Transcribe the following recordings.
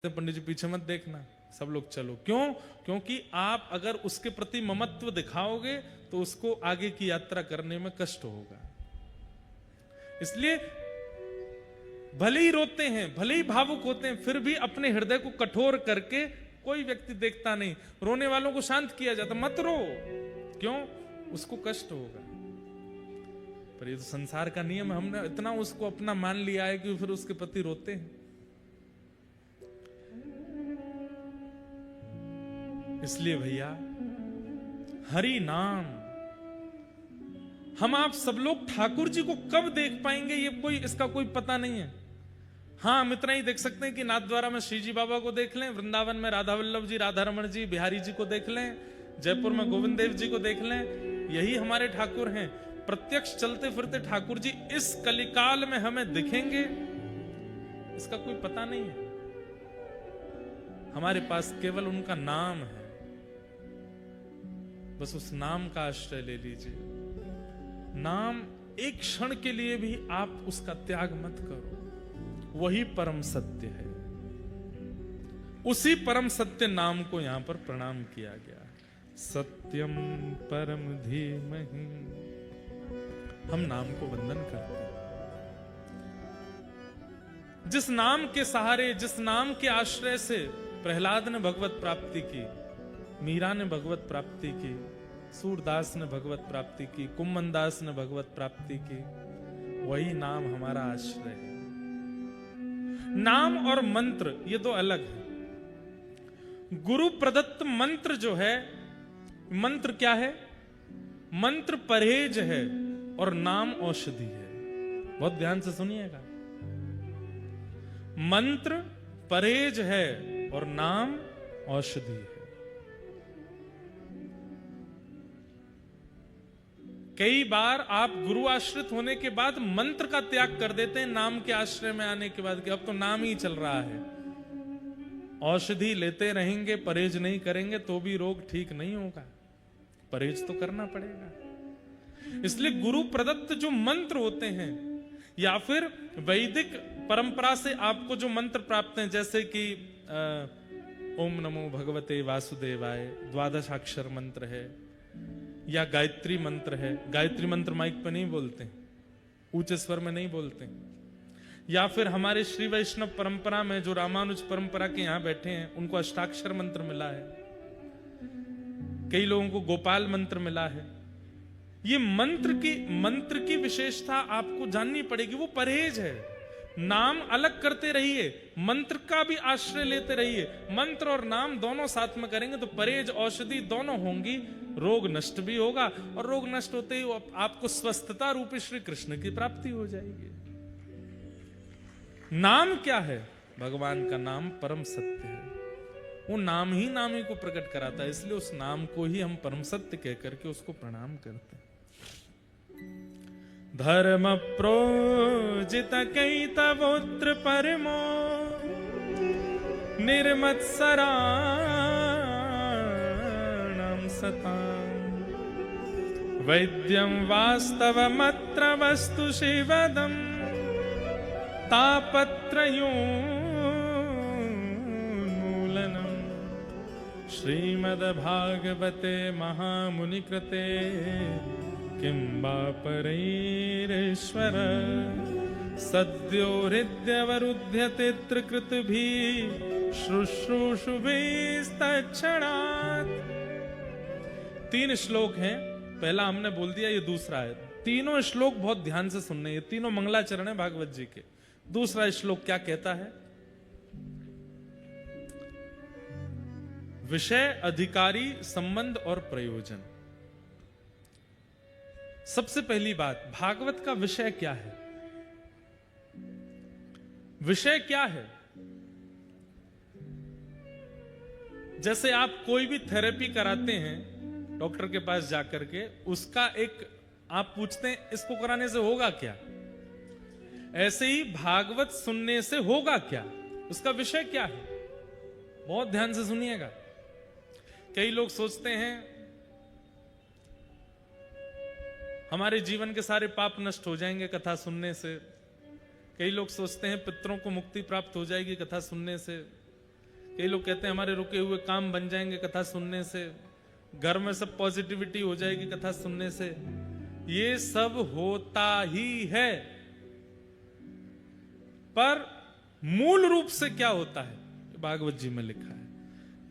पंडित जी पीछे मत देखना, सब लोग चलो। क्यों? क्योंकि आप अगर उसके प्रति ममत्व दिखाओगे तो उसको आगे की यात्रा करने में कष्ट होगा। इसलिए भले ही रोते हैं, भले ही भावुक होते हैं, फिर भी अपने हृदय को कठोर करके, कोई व्यक्ति देखता नहीं, रोने वालों को शांत किया जाता, मत रो। क्यों? उसको कष्ट होगा। पर ये तो संसार का नियम है, हमने इतना उसको अपना मान लिया है कि फिर उसके प्रति रोते हैं। इसलिए भैया हरि नाम, हम आप सब लोग ठाकुर जी को कब देख पाएंगे ये इसका कोई पता नहीं है। हाँ, हम इतना ही देख सकते हैं कि नाथद्वारा में श्री जी बाबा को देख लें, वृंदावन में राधा वल्लभ जी, राधा रमण जी, बिहारी जी को देख लें, जयपुर में गोविंद देव जी को देख लें, यही हमारे ठाकुर हैं। प्रत्यक्ष चलते फिरते ठाकुर जी इस कलिकाल में हमें दिखेंगे, इसका कोई पता नहीं है। हमारे पास केवल उनका नाम है, बस उस नाम का आश्रय ले लीजिए। नाम एक क्षण के लिए भी आप उसका त्याग मत करो, वही परम सत्य है। उसी परम सत्य नाम को यहां पर प्रणाम किया गया। सत्यम परम धीमहि, हम नाम को वंदन करते हैं। जिस नाम के सहारे, जिस नाम के आश्रय से प्रहलाद ने भगवत प्राप्ति की, मीरा ने भगवत प्राप्ति की, सूरदास ने भगवत प्राप्ति की, कुम्मन दास ने भगवत प्राप्ति की, वही नाम हमारा आश्रय है। नाम और मंत्र ये दो अलग है। गुरु प्रदत्त मंत्र जो है, मंत्र क्या है? मंत्र परहेज है और नाम औषधि है। बहुत ध्यान से सुनिएगा। मंत्र परहेज है और नाम औषधि है। कई बार आप गुरु आश्रित होने के बाद मंत्र का त्याग कर देते हैं नाम के आश्रय में आने के बाद, कि अब तो नाम ही चल रहा है। औषधि लेते रहेंगे, परहेज नहीं करेंगे तो भी रोग ठीक नहीं होगा, परहेज तो करना पड़ेगा। इसलिए गुरु प्रदत्त जो मंत्र होते हैं, या फिर वैदिक परंपरा से आपको जो मंत्र प्राप्त हैं, जैसे कि ओम नमो भगवते वासुदेवाय, द्वादशाक्षर मंत्र है, या गायत्री मंत्र है। गायत्री मंत्र माइक पर नहीं बोलते, ऊंचे स्वर में नहीं बोलते। या फिर हमारे श्री वैष्णव परंपरा में जो रामानुज परंपरा के यहां बैठे हैं, उनको अष्टाक्षर मंत्र मिला है, कई लोगों को गोपाल मंत्र मिला है। ये मंत्र की विशेषता आपको जाननी पड़ेगी। वो परहेज है। नाम अलग करते रहिए, मंत्र का भी आश्रय लेते रहिए। मंत्र और नाम दोनों साथ में करेंगे तो परहेज औषधि दोनों होंगी, रोग नष्ट भी होगा, और रोग नष्ट होते ही आपको स्वस्थता रूपी श्री कृष्ण की प्राप्ति हो जाएगी। नाम क्या है? भगवान का नाम परम सत्य है। वो नाम ही नामी को प्रकट कराता है, इसलिए उस नाम को ही हम परम सत्य कह करके उसको प्रणाम करते हैं। धर्म प्रोजित कैतवोत्र परमो निर्मत्सराणां सताम् वैद्यं वास्तवमत्र वस्तु शिवदम् तापत्रयोन्मूलनम् श्रीमद्भागवते महामुनिकृते किं वा परैरेश्वर सद्यो हृद्यवरुध्यते त्रिकृतभिः शुश्रूषुभिस्तत्क्षणात्। 3 श्लोक हैं, पहला हमने बोल दिया, ये दूसरा है। तीनों श्लोक बहुत ध्यान से सुनने, ये तीनों मंगलाचरण है भागवत जी के। दूसरा श्लोक क्या कहता है? विषय, अधिकारी, संबंध और प्रयोजन। सबसे पहली बात, भागवत का विषय क्या है? विषय क्या है? जैसे आप कोई भी थेरेपी कराते हैं डॉक्टर के पास जाकर के, उसका एक आप पूछते हैं इसको कराने से होगा क्या, ऐसे ही भागवत सुनने से होगा क्या, उसका विषय क्या है? बहुत ध्यान से सुनिएगा। कई लोग सोचते हैं हमारे जीवन के सारे पाप नष्ट हो जाएंगे कथा सुनने से। कई लोग सोचते हैं पितरों को मुक्ति प्राप्त हो जाएगी कथा सुनने से। कई लोग कहते हैं हमारे रुके हुए काम बन जाएंगे कथा सुनने से, घर में सब पॉजिटिविटी हो जाएगी कथा सुनने से। ये सब होता ही है, पर मूल रूप से क्या होता है भागवत जी में लिखा है,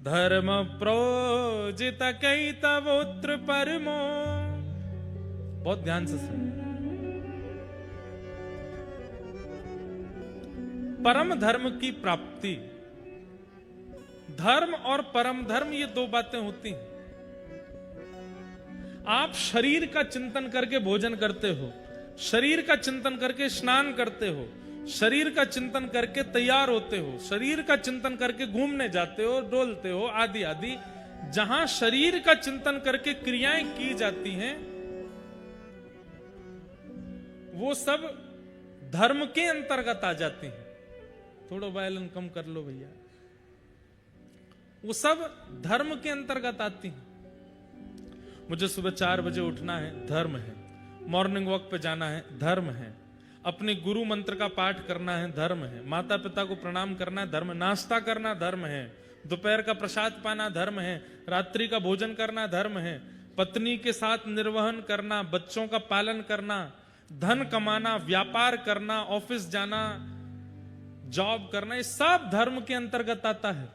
धर्म प्रोजित कैतवोत्र परमो। बहुत ध्यान से सुनो, परम धर्म की प्राप्ति, धर्म और परम धर्म ये दो बातें होती हैं। आप शरीर का चिंतन करके भोजन करते हो, शरीर का चिंतन करके स्नान करते हो, शरीर का चिंतन करके तैयार होते हो, शरीर का चिंतन करके घूमने जाते हो, डोलते हो, आदि आदि। जहां शरीर का चिंतन करके क्रियाएं की जाती हैं वो सब धर्म के अंतर्गत आ जाती हैं। थोड़ा वायलन कम कर लो भैया। वो सब धर्म के अंतर्गत आती हैं। मुझे सुबह 4 बजे उठना है, धर्म है। मॉर्निंग वॉक पे जाना है, धर्म है। अपने गुरु मंत्र का पाठ करना है, धर्म है। माता पिता को प्रणाम करना है, धर्म। नाश्ता करना धर्म है। दोपहर का प्रसाद पाना धर्म है। रात्रि का भोजन करना धर्म है। पत्नी के साथ निर्वहन करना, बच्चों का पालन करना, धन कमाना, व्यापार करना, ऑफिस जाना, जॉब करना, ये सब धर्म के अंतर्गत आता है।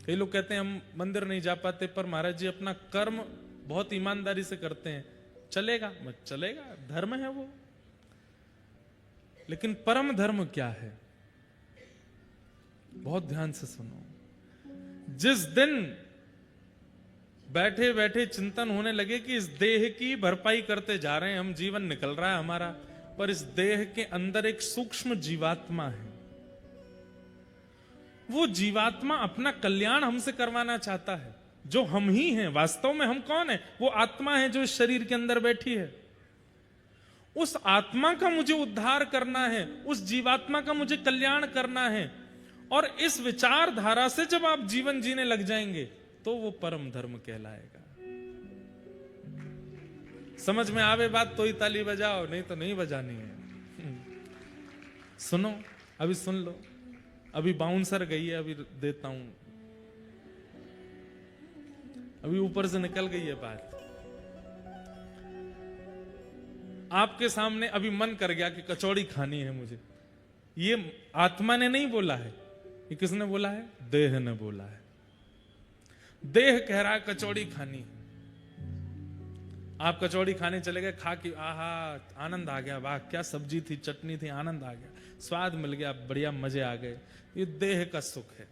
कई लोग कहते हैं हम मंदिर नहीं जा पाते, पर महाराज जी अपना कर्म बहुत ईमानदारी से करते हैं, चलेगा मत चलेगा, धर्म है वो। लेकिन परम धर्म क्या है? बहुत ध्यान से सुनो। जिस दिन बैठे बैठे चिंतन होने लगे कि इस देह की भरपाई करते जा रहे हैं हम, जीवन निकल रहा है हमारा, पर इस देह के अंदर एक सूक्ष्म जीवात्मा है। वो जीवात्मा अपना कल्याण हमसे करवाना चाहता है, जो हम ही हैं। वास्तव में हम कौन है? वो आत्मा है जो इस शरीर के अंदर बैठी है। उस आत्मा का मुझे उद्धार करना है, उस जीवात्मा का मुझे कल्याण करना है। और इस विचारधारा से जब आप जीवन जीने लग जाएंगे तो वो परम धर्म कहलाएगा। समझ में आवे बात तो ही ताली बजाओ, नहीं तो नहीं बजानी है। सुनो, अभी सुन लो। अभी बाउंसर गई है, अभी देता हूं। अभी ऊपर से निकल गई है बात। आपके सामने अभी मन कर गया कि कचौड़ी खानी है मुझे। ये आत्मा ने नहीं बोला है, ये किसने बोला है? देह ने बोला है। देह कह रहा है कचौड़ी खानी। आप कचौड़ी खाने चले गए, खा के आहा आनंद आ गया, वाह क्या सब्जी थी, चटनी थी, आनंद आ गया, स्वाद मिल गया, बढ़िया मजे आ गए। ये देह का सुख है।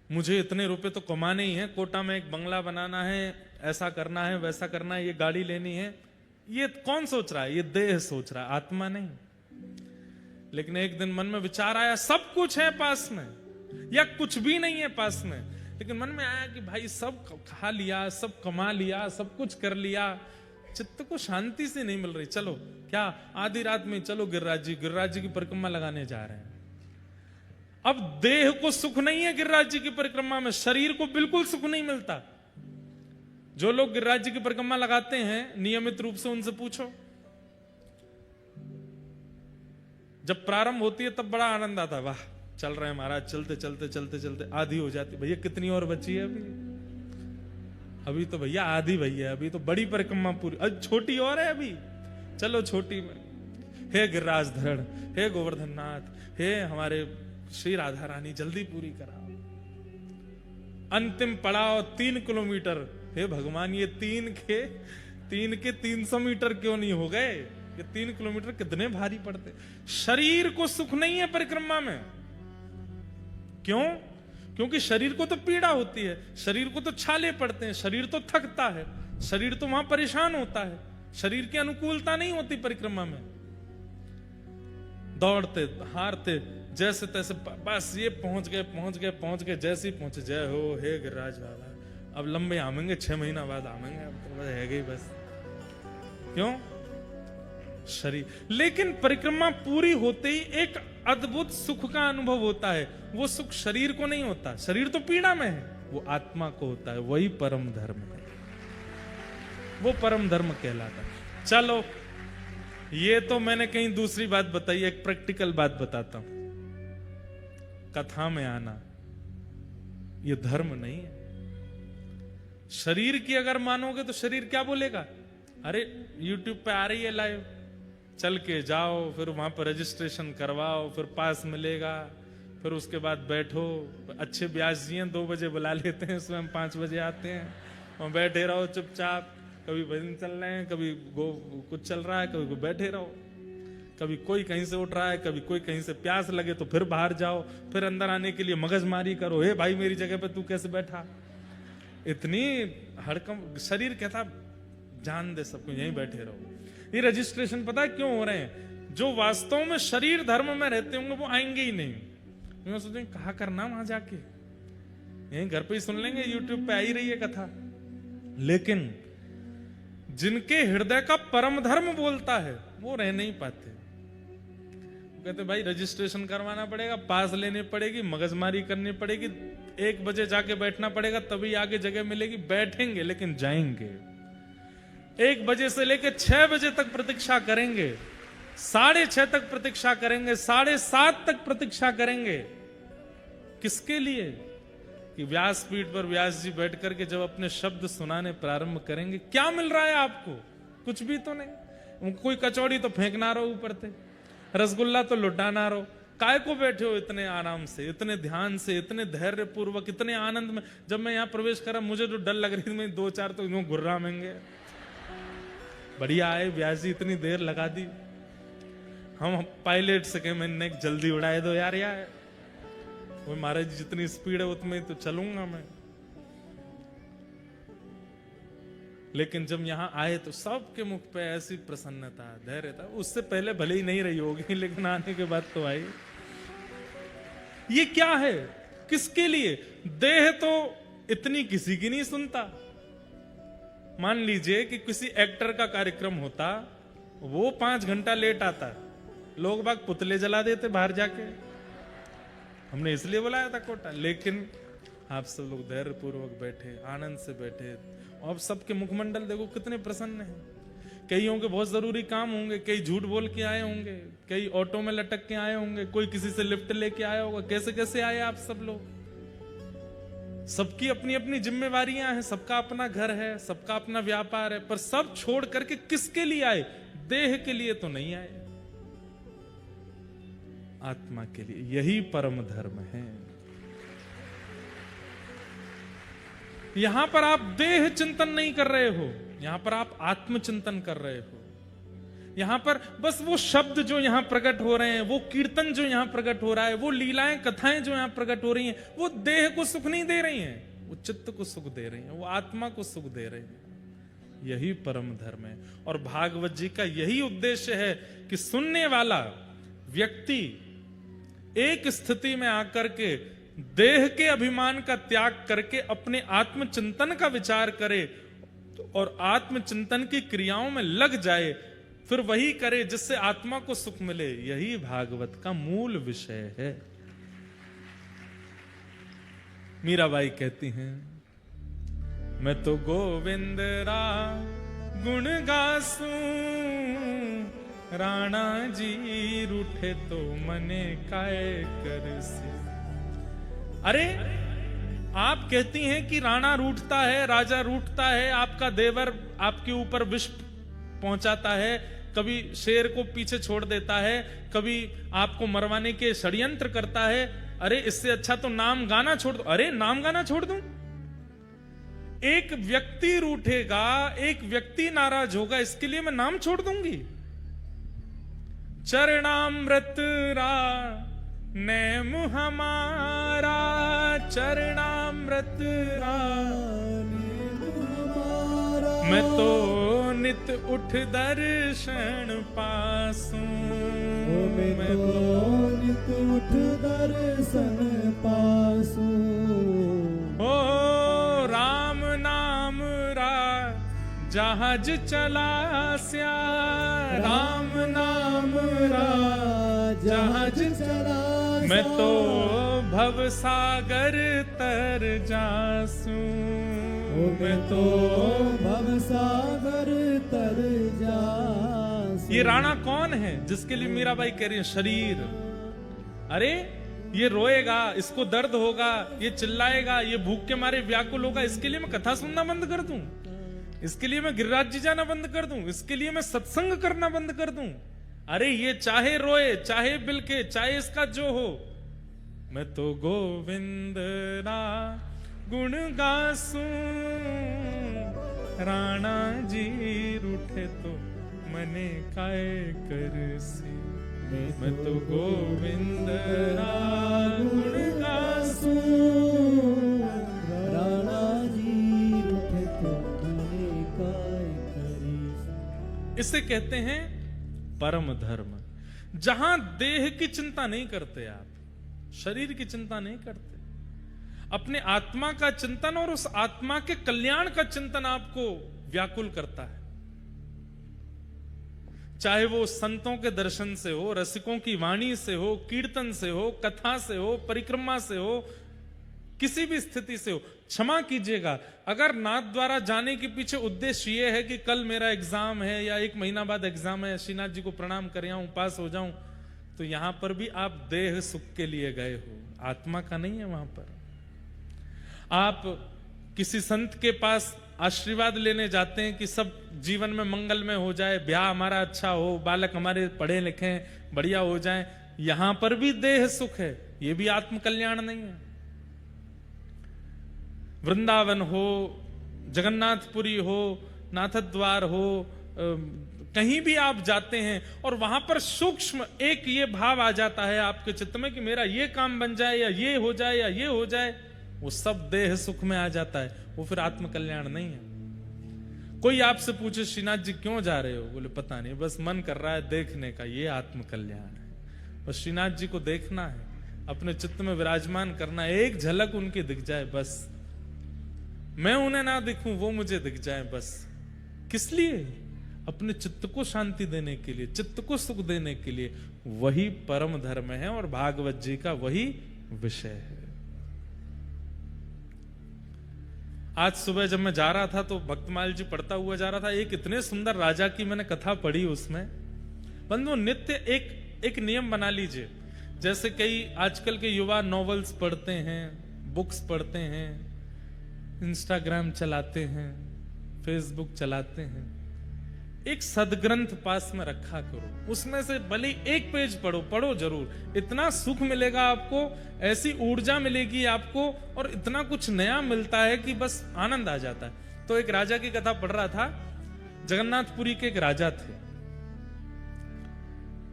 मुझे इतने रुपए तो कमाने ही है, कोटा में एक बंगला बनाना है, ऐसा करना है, वैसा करना है, ये गाड़ी लेनी है। ये कौन सोच रहा है? ये देह सोच रहा है, आत्मा नहीं। लेकिन एक दिन मन में विचार आया, सब कुछ है पास में या कुछ भी नहीं है पास में। लेकिन मन में आया कि भाई सब खा लिया, सब कमा लिया, सब कुछ कर लिया, चित्त को शांति से नहीं मिल रही। चलो क्या आधी रात में चलो गिरिराज जी की परिक्रमा लगाने जा रहे हैं। अब देह को सुख नहीं है गिरिराज जी की परिक्रमा में, शरीर को बिल्कुल सुख नहीं मिलता। जो लोग गिरिराज जी की परिक्रमा लगाते हैं नियमित रूप से, उनसे पूछो, जब प्रारंभ होती है तब बड़ा आनंद आता है, वाह चल रहे हैं महाराज, चलते चलते चलते चलते आधी हो जाती, भैया कितनी और बची है अभी तो भैया आधी भैया, अभी तो बड़ी परिक्रमा पूरी, अब छोटी और है अभी, चलो छोटी में। हे गिरिराज धरण, हे गोवर्धन नाथ, हे हमारे श्री राधा रानी, जल्दी पूरी कराओ। अंतिम पड़ाव 3 किलोमीटर। हे भगवान, ये 3 के 300 मीटर क्यों नहीं हो गए? ये 3 किलोमीटर कितने भारी पड़ते। शरीर को सुख नहीं है परिक्रमा में। क्यों? क्योंकि शरीर को तो पीड़ा होती है, शरीर को तो छाले पड़ते हैं, शरीर तो थकता है, शरीर तो वहां परेशान होता है, शरीर की अनुकूलता नहीं होती परिक्रमा में। दौड़ते हारते जैसे तैसे, बस ये पहुंच गए, जैसे ही पहुंचे, जय हो हे गिरिराज बाबा, अब लंबे आमेंगे, 6 महीना बाद आमेंगे, अब तो है गई बस। क्यों? शरीर। लेकिन परिक्रमा पूरी होते ही एक अद्भुत सुख का अनुभव होता है। वो सुख शरीर को नहीं होता, शरीर तो पीड़ा में है, वो आत्मा को होता है। वही परम धर्म है, वो परम धर्म कहलाता है। चलो ये तो मैंने कहीं दूसरी बात बताई, एक प्रैक्टिकल बात बताता हूं। कथा में आना ये धर्म नहीं है। शरीर की अगर मानोगे तो शरीर क्या बोलेगा, अरे YouTube पे आ रही है लाइव, चल के जाओ, फिर वहां पर रजिस्ट्रेशन करवाओ, फिर पास मिलेगा, फिर उसके बाद बैठो। अच्छे ब्याज जी हैं, 2 बजे बुला लेते हैं, उसमें हम 5 बजे आते हैं, वहां बैठे रहो चुपचाप। कभी भजन चल रहे हैं, कभी कुछ चल रहा है, कभी बैठे रहो, कभी कोई कहीं से उठ रहा है, कभी कोई कहीं से प्यास लगे तो फिर बाहर जाओ, फिर अंदर आने के लिए मगजमारी करो, हे भाई मेरी जगह पे तू कैसे बैठा। इतनी हड़कम शरीर कहता जान दे सबको, यहीं बैठे रहो। ये रजिस्ट्रेशन पता है क्यों हो रहे हैं? जो वास्तव में शरीर धर्म में रहते होंगे वो आएंगे ही नहीं। मैं सोचेंगे कहा करना वहां जाके, यहीं घर पे ही सुन लेंगे, यूट्यूब पे आ ही रही है कथा। लेकिन जिनके हृदय का परम धर्म बोलता है वो रह नहीं पाते। कहते भाई रजिस्ट्रेशन करवाना पड़ेगा, पास लेनी पड़ेगी, मगजमारी करनी पड़ेगी, 1 बजे जाके बैठना पड़ेगा, तभी आगे जगह मिलेगी। बैठेंगे लेकिन जाएंगे। 1 बजे से लेकर 6 बजे तक प्रतीक्षा करेंगे, 6:30 तक प्रतीक्षा करेंगे, 7:30 तक प्रतीक्षा करेंगे। किसके लिए? कि व्यासपीठ पर व्यास जी बैठ करके जब अपने शब्द सुनाने प्रारंभ करेंगे, क्या मिल रहा है आपको? कुछ भी तो नहीं। कोई कचौड़ी तो फेंकना रहो ऊपर से, रसगुल्ला तो लुटाना रहो। काय को बैठे हो इतने आराम से, इतने ध्यान से, इतने धैर्य पूर्वक, इतने आनंद में? जब मैं यहाँ प्रवेश करा मुझे जो डर लग रही थी, मैं 2-4 तो यूं गुर्रा मेंगे। बढ़िया आए व्यास जी, इतनी देर लगा दी। हम पायलट से कहे मैंने जल्दी उड़ाए दो यार। वो महाराज जितनी स्पीड है उतनी तो चलूंगा मैं। लेकिन जब यहां आए तो सबके मुख पे ऐसी प्रसन्नता, धैर्य था। उससे पहले भले ही नहीं रही होगी, लेकिन आने के बाद तो आई। ये क्या है? किसके लिए? देह तो इतनी किसी की नहीं सुनता। मान लीजिए कि किसी एक्टर का कार्यक्रम होता, वो 5 घंटा लेट आता, लोग बाग पुतले जला देते बाहर जाके। हमने इसलिए बुलाया था कोटा। लेकिन आप सब लोग धैर्य पूर्वक बैठे, आनंद से बैठे, और सबके मुखमंडल देखो कितने प्रसन्न हैं। कईयों के बहुत जरूरी काम होंगे, कई झूठ बोल के आए होंगे, कई ऑटो में लटक के आए होंगे, कोई किसी से लिफ्ट लेके आया होगा। कैसे कैसे आए आप सब लोग? सबकी अपनी अपनी जिम्मेवारियां हैं, सबका अपना घर है, सबका अपना व्यापार है, पर सब छोड़ करके किसके लिए आए? देह के लिए तो नहीं आए, आत्मा के लिए। यही परम धर्म है। यहां पर आप देह चिंतन नहीं कर रहे हो, यहां पर आप आत्मचिंतन कर रहे हो। यहां पर बस वो शब्द जो यहां प्रकट हो रहे हैं, वो कीर्तन जो यहां प्रकट हो रहा है, वो लीलाएं कथाएं जो यहां प्रकट हो रही हैं, वो देह को सुख नहीं दे रही हैं, वो चित्त को सुख दे रही हैं, वो आत्मा को सुख दे रही हैं। यही परम धर्म है। और भागवत जी का यही उद्देश्य है कि सुनने वाला व्यक्ति एक स्थिति में आकर के देह के अभिमान का त्याग करके अपने आत्मचिंतन का विचार करे और आत्मचिंतन की क्रियाओं में लग जाए, फिर वही करे जिससे आत्मा को सुख मिले। यही भागवत का मूल विषय है। मीराबाई कहती हैं, मैं तो गोविंद रा गुण गासूं, राणा जी रूठे तो मने काय करसी। अरे आप कहती हैं कि राणा रूठता है, राजा रूठता है, आपका देवर आपके ऊपर विष पहुंचाता है, कभी शेर को पीछे छोड़ देता है, कभी आपको मरवाने के षड्यंत्र करता है। अरे इससे अच्छा तो नाम गाना छोड़ दो। अरे नाम गाना छोड़ दूं? एक व्यक्ति रूठेगा, एक व्यक्ति नाराज होगा, इसके लिए मैं नाम छोड़ दूंगी? चरणामृत रा नैम हमारा, चरणामृत रा मैं तो नित उठ दर्शन पासूं, मैं तो नित उठ दर्शन पासूं। ओ राम नाम रा जहाज चला स्या, राम नाम रा जहाज चला, मैं तो भव सागर तर जासूं, मैं तो भव सागर तर जासूं। ये राणा कौन है जिसके लिए मीराबाई कह रही है शरीर? अरे ये रोएगा, इसको दर्द होगा, ये चिल्लाएगा, ये भूख के मारे व्याकुल होगा, इसके लिए मैं कथा सुनना बंद कर दूं? इसके लिए मैं गिरिराज जी जाना बंद कर दूं? इसके लिए मैं सत्संग करना बंद कर दूं? अरे ये चाहे रोए, चाहे बिलके, चाहे इसका जो हो, मैं तो गोविंद ना गुण गासूं, राणा जी रूठे तो मने काय करसी, मैं तो गोविंद ना गुण गासूं, राणा जी रूठे तो मने काय करसी। इसे कहते हैं परम धर्म, जहां देह की चिंता नहीं करते आप, शरीर की चिंता नहीं करते, अपने आत्मा का चिंतन और उस आत्मा के कल्याण का चिंतन आपको व्याकुल करता है। चाहे वो संतों के दर्शन से हो, रसिकों की वाणी से हो, कीर्तन से हो, कथा से हो, परिक्रमा से हो, किसी भी स्थिति से हो। क्षमा कीजिएगा, अगर नाथ द्वारा जाने के पीछे उद्देश्य ये है कि कल मेरा एग्जाम है या 1 महीना बाद एग्जाम है, श्रीनाथ जी को प्रणाम कर आऊं, पास हो जाऊं, तो यहां पर भी आप देह सुख के लिए गए हो, आत्मा का नहीं है। वहां पर आप किसी संत के पास आशीर्वाद लेने जाते हैं कि सब जीवन में मंगलमय हो जाए, ब्याह हमारा अच्छा हो, बालक हमारे पढ़े लिखे बढ़िया हो जाए, यहां पर भी देह सुख है, यह भी आत्म कल्याण नहीं है। वृंदावन हो, जगन्नाथपुरी हो, नाथद्वार हो, कहीं भी आप जाते हैं और वहां पर सूक्ष्म एक ये भाव आ जाता है आपके चित्त में कि मेरा ये काम बन जाए या ये हो जाए या ये हो जाए, वो सब देह सुख में आ जाता है, वो फिर आत्म कल्याण नहीं है। कोई आपसे पूछे श्रीनाथ जी क्यों जा रहे हो, बोले पता नहीं, बस मन कर रहा है देखने का, ये आत्म कल्याण है। बस श्रीनाथ जी को देखना है, अपने चित्त में विराजमान करना है, एक झलक उनकी दिख जाए बस, मैं उन्हें ना दिखूं वो मुझे दिख जाए बस। किस लिए? अपने चित्त को शांति देने के लिए, चित्त को सुख देने के लिए। वही परम धर्म है और भागवत जी का वही विषय है। आज सुबह जब मैं जा रहा था तो भक्तमाल जी पढ़ता हुआ जा रहा था, एक इतने सुंदर राजा की मैंने कथा पढ़ी उसमें। बंधु नित्य एक नियम बना लीजिए, जैसे कई आजकल के युवा नॉवेल्स पढ़ते हैं, बुक्स पढ़ते हैं, इंस्टाग्राम चलाते हैं, फेसबुक चलाते हैं, एक सदग्रंथ पास में रखा करो, उसमें से भले एक पेज पढ़ो जरूर, इतना सुख मिलेगा आपको, ऐसी ऊर्जा मिलेगी आपको, और इतना कुछ नया मिलता है कि बस आनंद आ जाता है। तो एक राजा की कथा पढ़ रहा था, जगन्नाथपुरी के एक राजा थे।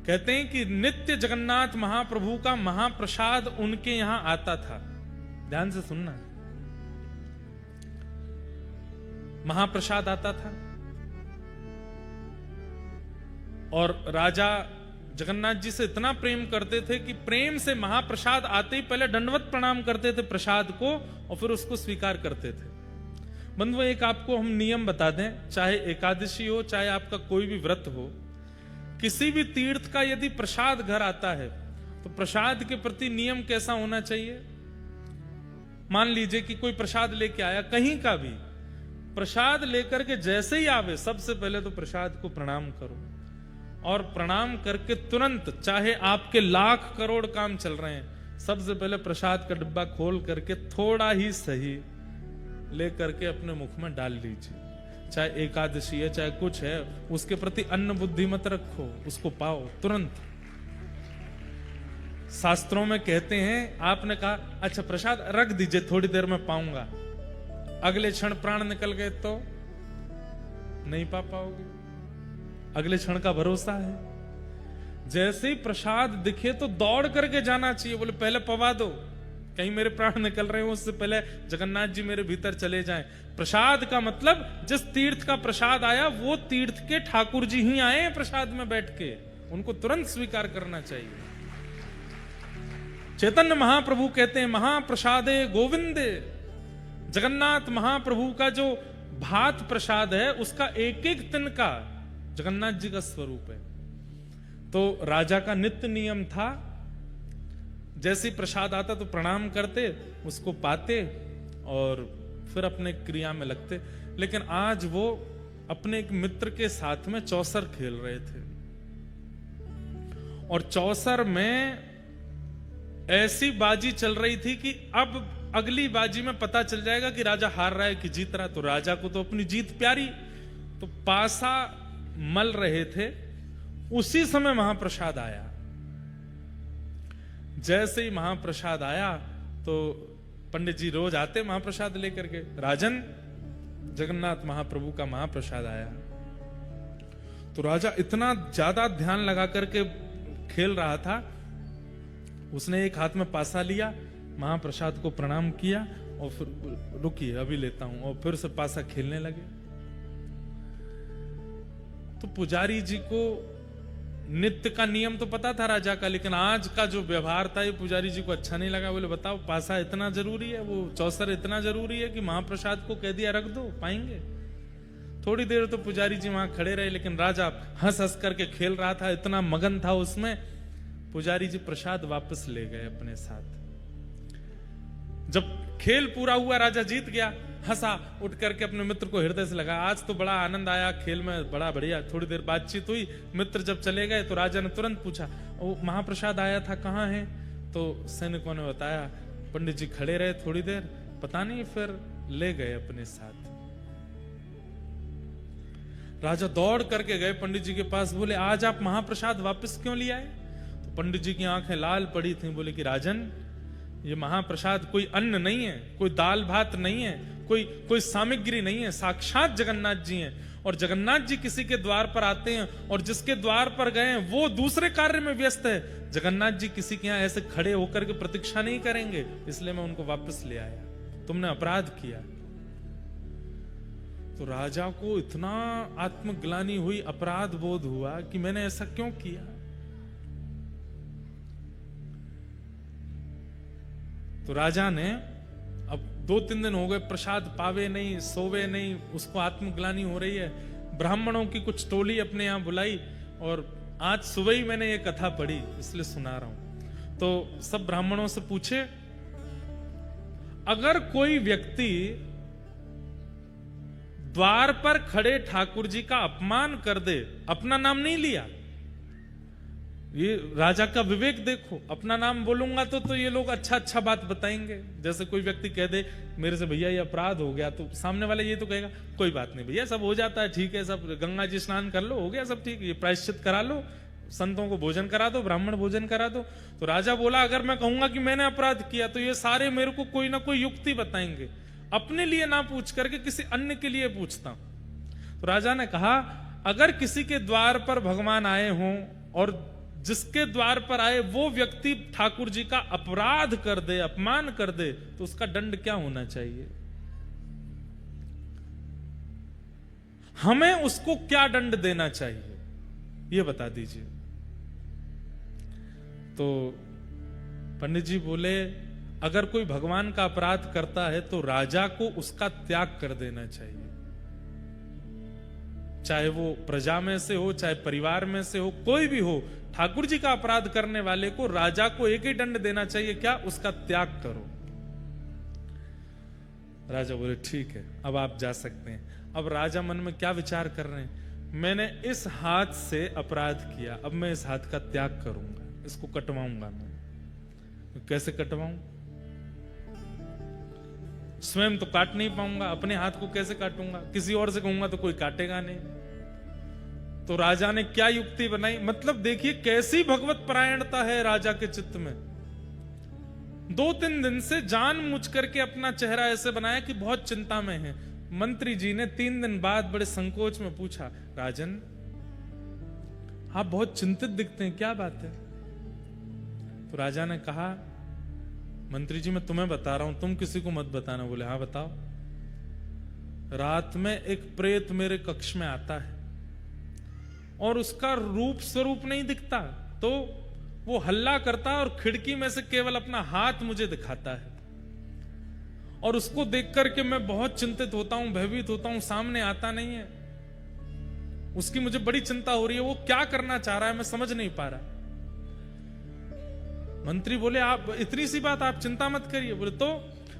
कहते हैं कि नित्य जगन्नाथ महाप्रभु का महाप्रसाद उनके यहां आता था। ध्यान से सुनना, महाप्रसाद आता था और राजा जगन्नाथ जी से इतना प्रेम करते थे कि प्रेम से महाप्रसाद आते ही पहले दंडवत प्रणाम करते थे प्रसाद को और फिर उसको स्वीकार करते थे। बंधु, एक आपको हम नियम बता दें, चाहे एकादशी हो, चाहे आपका कोई भी व्रत हो, किसी भी तीर्थ का यदि प्रसाद घर आता है तो प्रसाद के प्रति नियम कैसा होना चाहिए? मान लीजिए कि कोई प्रसाद लेके आया, कहीं का भी प्रसाद लेकर के जैसे ही आवे, सबसे पहले तो प्रसाद को प्रणाम करो, और प्रणाम करके तुरंत, चाहे आपके लाख करोड़ काम चल रहे हैं, सबसे पहले प्रसाद का डिब्बा खोल करके थोड़ा ही सही ले करके अपने मुख में डाल लीजिए। चाहे एकादशी है, चाहे कुछ है, उसके प्रति अन्न बुद्धि मत रखो, उसको पाओ तुरंत। शास्त्रों में कहते हैं, आपने कहा अच्छा प्रसाद रख दीजिए, थोड़ी देर में पाऊंगा, अगले क्षण प्राण निकल गए तो नहीं पा पाओगे, अगले क्षण का भरोसा है। जैसे ही प्रसाद दिखे तो दौड़ करके जाना चाहिए, बोले पहले पवा दो, कहीं मेरे प्राण निकल रहे हो, उससे पहले जगन्नाथ जी मेरे भीतर चले जाएं। प्रसाद का मतलब जिस तीर्थ का प्रसाद आया वो तीर्थ के ठाकुर जी ही आए हैं प्रसाद में बैठ के, उनको तुरंत स्वीकार करना चाहिए। चैतन्य महाप्रभु कहते हैं महाप्रसादे गोविंदे, जगन्नाथ महाप्रभु का जो भात प्रसाद है उसका एक एक तिनका जगन्नाथ जी का स्वरूप है। तो राजा का नित्य नियम था, जैसे प्रसाद आता तो प्रणाम करते, उसको पाते और फिर अपने क्रिया में लगते। लेकिन आज वो अपने एक मित्र के साथ में चौसर खेल रहे थे, और चौसर में ऐसी बाजी चल रही थी कि अब अगली बाजी में पता चल जाएगा कि राजा हार रहा है कि जीत रहा है। तो राजा को तो अपनी जीत प्यारी, तो पासा मल रहे थे, उसी समय महाप्रसाद आया। जैसे ही महाप्रसाद आया तो पंडित जी रोज आते महाप्रसाद लेकर के, राजन जगन्नाथ महाप्रभु का महाप्रसाद आया। तो राजा इतना ज्यादा ध्यान लगा करके खेल रहा था, उसने एक हाथ में पासा लिया, महाप्रसाद को प्रणाम किया और फिर रुकिए अभी लेता हूं, और फिर से पासा खेलने लगे। तो पुजारी जी को नित्य का नियम तो पता था राजा का, लेकिन आज का जो व्यवहार था ये पुजारी जी को अच्छा नहीं लगा। बोले बताओ पासा इतना जरूरी है, वो चौसर इतना जरूरी है कि महाप्रसाद को कह दिया रख दो, पाएंगे? थोड़ी देर तो पुजारी जी वहां खड़े रहे, लेकिन राजा हंस हंस करके खेल रहा था, इतना मगन था उसमें। पुजारी जी प्रसाद वापस ले गए अपने साथ। जब खेल पूरा हुआ, राजा जीत गया, हंसा, उठ करके अपने मित्र को हृदय से लगा, आज तो बड़ा आनंद आया खेल में, बड़ा बढ़िया। थोड़ी देर बातचीत हुई, मित्र जब चले गए तो राजा ने तुरंत पूछा, वो महाप्रसाद आया था कहाँ है? तो सैनिकों ने बताया, पंडित जी खड़े रहे थोड़ी देर, पता नहीं, फिर ले गए अपने साथ। राजा दौड़ करके गए पंडित जी के पास, बोले आज आप महाप्रसाद वापस क्यों ले आए? तो पंडित जी की आंखें लाल पड़ी थी, बोले कि राजन ये महाप्रसाद कोई अन्न नहीं है, कोई दाल भात नहीं है, कोई सामग्री नहीं है, साक्षात जगन्नाथ जी हैं। और जगन्नाथ जी किसी के द्वार पर आते हैं और जिसके द्वार पर गए हैं वो दूसरे कार्य में व्यस्त है। जगन्नाथ जी किसी के यहां ऐसे खड़े होकर के प्रतीक्षा नहीं करेंगे, इसलिए मैं उनको वापस ले आया, तुमने अपराध किया। तो राजा को इतना आत्मग्लानि हुई, अपराध बोध हुआ कि मैंने ऐसा क्यों किया। तो राजा ने, अब 2-3 दिन हो गए, प्रसाद पावे नहीं, सोवे नहीं, उसको आत्मग्लानि हो रही है। ब्राह्मणों की कुछ टोली अपने यहां बुलाई, और आज सुबह ही मैंने ये कथा पढ़ी, इसलिए सुना रहा हूं। तो सब ब्राह्मणों से पूछे, अगर कोई व्यक्ति द्वार पर खड़े ठाकुर जी का अपमान कर दे, अपना नाम नहीं लिया, ये राजा का विवेक देखो, अपना नाम बोलूंगा तो ये लोग अच्छा बात बताएंगे। जैसे कोई व्यक्ति कह दे मेरे से भैया ये अपराध हो गया, तो सामने वाला ये तो कहेगा कोई बात नहीं भैया, सब हो जाता है, ठीक है, सब गंगा जी स्नान कर लो, हो गया सब ठीक, ये प्रायश्चित करा लो, संतों को भोजन करा दो, ब्राह्मण भोजन करा दो। तो राजा बोला, अगर मैं कहूंगा कि मैंने अपराध किया तो ये सारे मेरे को कोई ना कोई युक्ति बताएंगे, अपने लिए ना पूछ करके किसी अन्य के लिए पूछता हूं। तो राजा ने कहा, अगर किसी के द्वार पर भगवान आए हों और जिसके द्वार पर आए वो व्यक्ति ठाकुर जी का अपराध कर दे, अपमान कर दे, तो उसका दंड क्या होना चाहिए? हमें उसको क्या दंड देना चाहिए, ये बता दीजिए। तो पंडित जी बोले, अगर कोई भगवान का अपराध करता है तो राजा को उसका त्याग कर देना चाहिए, चाहे वो प्रजा में से हो, चाहे परिवार में से हो, कोई भी हो। ठाकुर जी का अपराध करने वाले को राजा को एक ही दंड देना चाहिए, क्या? उसका त्याग करो। राजा बोले ठीक है, अब आप जा सकते हैं। अब राजा मन में क्या विचार कर रहे हैं, मैंने इस हाथ से अपराध किया, अब मैं इस हाथ का त्याग करूंगा, इसको कटवाऊंगा मैं। कैसे कटवाऊं? स्वयं तो काट नहीं पाऊंगा, अपने हाथ को कैसे काटूंगा? किसी और से कहूंगा तो कोई काटेगा नहीं। तो राजा ने क्या युक्ति बनाई, मतलब देखिए कैसी भगवत परायणता है राजा के चित्त में। 2-3 दिन से जानबूझ करके अपना चेहरा ऐसे बनाया कि बहुत चिंता में है। मंत्री जी ने 3 दिन बाद बड़े संकोच में पूछा, राजन आप बहुत चिंतित दिखते हैं, क्या बात है? तो राजा ने कहा, मंत्री जी मैं तुम्हें बता रहा हूं, तुम किसी को मत बताना। बोले हाँ बताओ। रात में एक प्रेत मेरे कक्ष में आता है और उसका रूप स्वरूप नहीं दिखता, तो वो हल्ला करता है और खिड़की में से केवल अपना हाथ मुझे दिखाता है, और उसको देख करके मैं बहुत चिंतित होता हूं, भयभीत होता हूं, सामने आता नहीं है। उसकी मुझे बड़ी चिंता हो रही है, वो क्या करना चाह रहा है मैं समझ नहीं पा रहा। मंत्री बोले, आप इतनी सी बात, आप चिंता मत करिए। बोले तो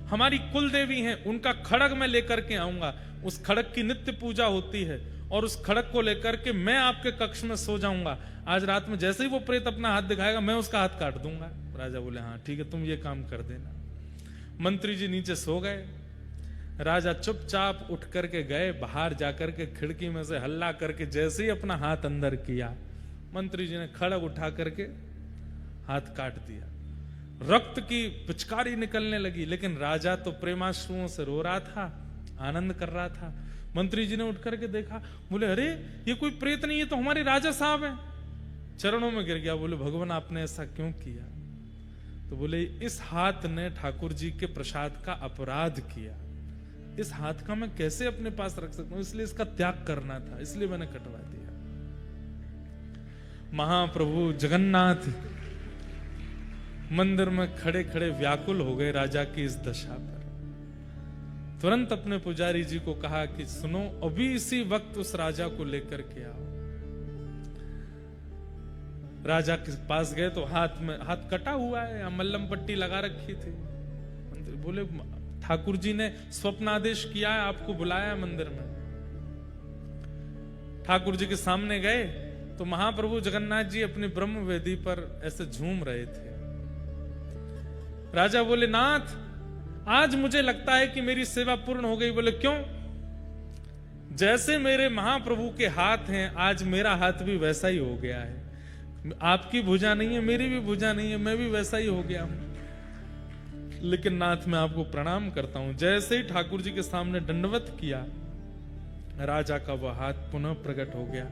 हमारी कुल देवी हैं, उनका खड़ग मैं लेकर के आऊंगा, उस खड़ग की नित्य पूजा होती है, और उस खड़ग को लेकर के मैं आपके कक्ष में सो जाऊंगा। आज रात में जैसे ही वो प्रेत अपना हाथ दिखाएगा मैं उसका हाथ काट दूंगा। राजा बोले हाँ ठीक है, तुम ये काम कर देना। मंत्री जी नीचे सो गए। राजा चुपचाप उठ करके गए, बाहर जाकर के खिड़की में से हल्ला करके जैसे ही अपना हाथ अंदर किया, मंत्री जी ने खड़ग उठा करके हाथ काट दिया। रक्त की पिचकारी निकलने लगी, लेकिन राजा तो प्रेमाश्रुओं से रो रहा था, आनंद कर रहा था। मंत्री जी ने उठ करके देखा, बोले अरे ये कोई प्रेत नहीं, ये तो हमारे राजा साहब हैं। चरणों में गिर गया, बोले भगवान आपने ऐसा क्यों किया? तो बोले इस हाथ ने ठाकुर जी के प्रसाद का अपराध किया, इस हाथ का मैं कैसे अपने पास रख सकता हूं, इसलिए इसका त्याग करना था, इसलिए मैंने कटवा दिया। महाप्रभु जगन्नाथ मंदिर में खड़े खड़े व्याकुल हो गए राजा की इस दशा पर। तुरंत अपने पुजारी जी को कहा कि सुनो, अभी इसी वक्त उस राजा को लेकर के आओ। राजा के पास गए तो हाथ कटा हुआ है, मल्लम पट्टी लगा रखी थी। बोले ठाकुर जी ने स्वप्नादेश किया है, आपको बुलाया है मंदिर में। ठाकुर जी के सामने गए तो महाप्रभु जगन्नाथ जी अपनी ब्रह्म वेदी पर ऐसे झूम रहे थे। राजा बोले नाथ, आज मुझे लगता है कि मेरी सेवा पूर्ण हो गई। बोले क्यों? जैसे मेरे महाप्रभु के हाथ हैं, आज मेरा हाथ भी वैसा ही हो गया है। आपकी भुजा नहीं है, मेरी भी भुजा नहीं है, मैं भी वैसा ही हो गया हूं। लेकिन नाथ मैं आपको प्रणाम करता हूं। जैसे ही ठाकुर जी के सामने दंडवत किया, राजा का वह हाथ पुनः प्रकट हो गया।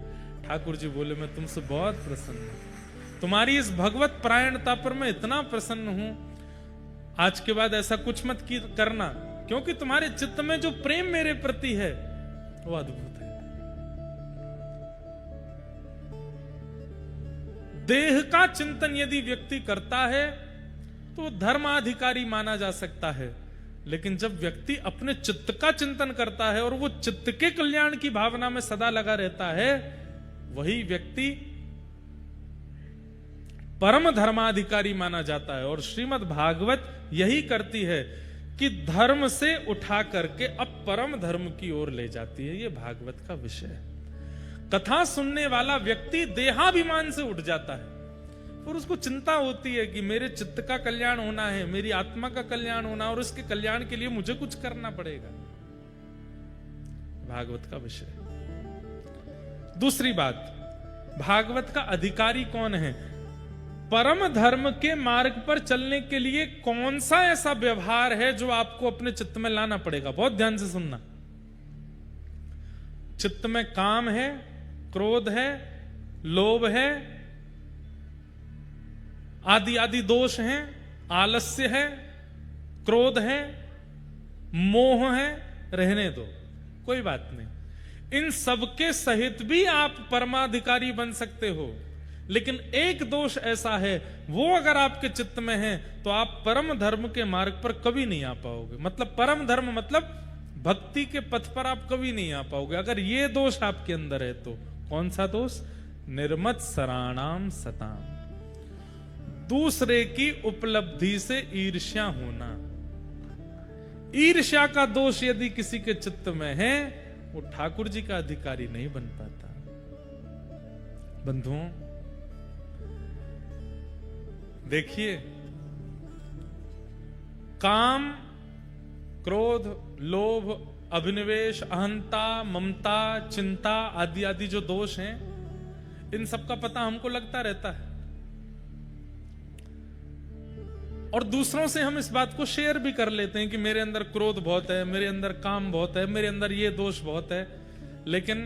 ठाकुर जी बोले मैं तुमसे बहुत प्रसन्न हूं, तुम्हारी इस भगवत परायणता पर मैं इतना प्रसन्न हूं। आज के बाद ऐसा कुछ मत करना, क्योंकि तुम्हारे चित्त में जो प्रेम मेरे प्रति है वो अद्भुत है। देह का चिंतन यदि व्यक्ति करता है तो धर्माधिकारी माना जा सकता है, लेकिन जब व्यक्ति अपने चित्त का चिंतन करता है और वो चित्त के कल्याण की भावना में सदा लगा रहता है, वही व्यक्ति परम धर्माधिकारी माना जाता है। और श्रीमद् भागवत यही करती है कि धर्म से उठा करके अब परम धर्म की ओर ले जाती है। ये भागवत का विषय है। कथा सुनने वाला व्यक्ति देहाभिमान से उठ जाता है और उसको चिंता होती है कि मेरे चित्त का कल्याण होना है, मेरी आत्मा का कल्याण होना, और इसके कल्याण के लिए मुझे कुछ करना पड़ेगा। भागवत का विषय। दूसरी बात, भागवत का अधिकारी कौन है? परम धर्म के मार्ग पर चलने के लिए कौन सा ऐसा व्यवहार है जो आपको अपने चित्त में लाना पड़ेगा? बहुत ध्यान से सुनना। चित्त में काम है, क्रोध है, लोभ है, आदि आदि दोष हैं, आलस्य है, क्रोध है, मोह है, रहने दो, कोई बात नहीं। इन सबके सहित भी आप परमाधिकारी बन सकते हो। लेकिन एक दोष ऐसा है, वो अगर आपके चित्त में है तो आप परम धर्म के मार्ग पर कभी नहीं आ पाओगे। मतलब परम धर्म मतलब भक्ति के पथ पर आप कभी नहीं आ पाओगे अगर ये दोष आपके अंदर है। तो कौन सा दोष? निर्मत सराणाम सताम, दूसरे की उपलब्धि से ईर्ष्या होना। ईर्ष्या का दोष यदि किसी के चित्त में है, वो ठाकुर जी का अधिकारी नहीं बन पाता। बंधुओं देखिए, काम, क्रोध, लोभ, अभिनिवेश, अहंता, ममता, चिंता आदि आदि जो दोष हैं, इन सब का पता हमको लगता रहता है और दूसरों से हम इस बात को शेयर भी कर लेते हैं कि मेरे अंदर क्रोध बहुत है, मेरे अंदर काम बहुत है, मेरे अंदर ये दोष बहुत है। लेकिन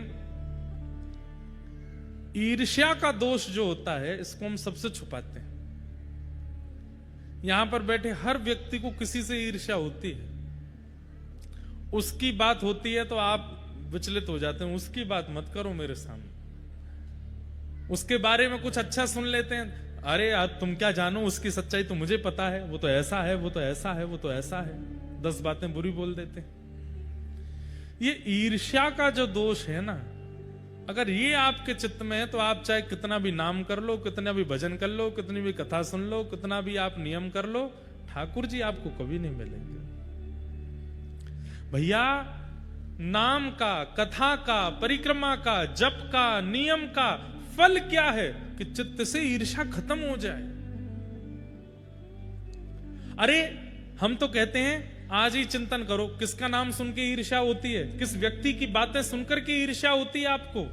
ईर्ष्या का दोष जो होता है, इसको हम सबसे छुपाते हैं। यहां पर बैठे हर व्यक्ति को किसी से ईर्ष्या होती है। उसकी बात होती है तो आप विचलित हो जाते हैं, उसकी बात मत करो मेरे सामने। उसके बारे में कुछ अच्छा सुन लेते हैं, अरे यार तुम क्या जानो, उसकी सच्चाई तो मुझे पता है, वो तो ऐसा है, वो तो ऐसा है, वो तो ऐसा है, 10 बातें बुरी बोल देते हैं। ये ईर्ष्या का जो दोष है ना, अगर ये आपके चित्त में है तो आप चाहे कितना भी नाम कर लो, कितना भी भजन कर लो, कितनी भी कथा सुन लो, कितना भी आप नियम कर लो, ठाकुर जी आपको कभी नहीं मिलेंगे। भैया, नाम का, कथा का, परिक्रमा का, जप का, नियम का फल क्या है? कि चित्त से ईर्ष्या खत्म हो जाए। अरे हम तो कहते हैं आज ही चिंतन करो, किसका नाम सुन के ईर्ष्या होती है, किस व्यक्ति की बातें सुनकर के ईर्ष्या होती है आपको।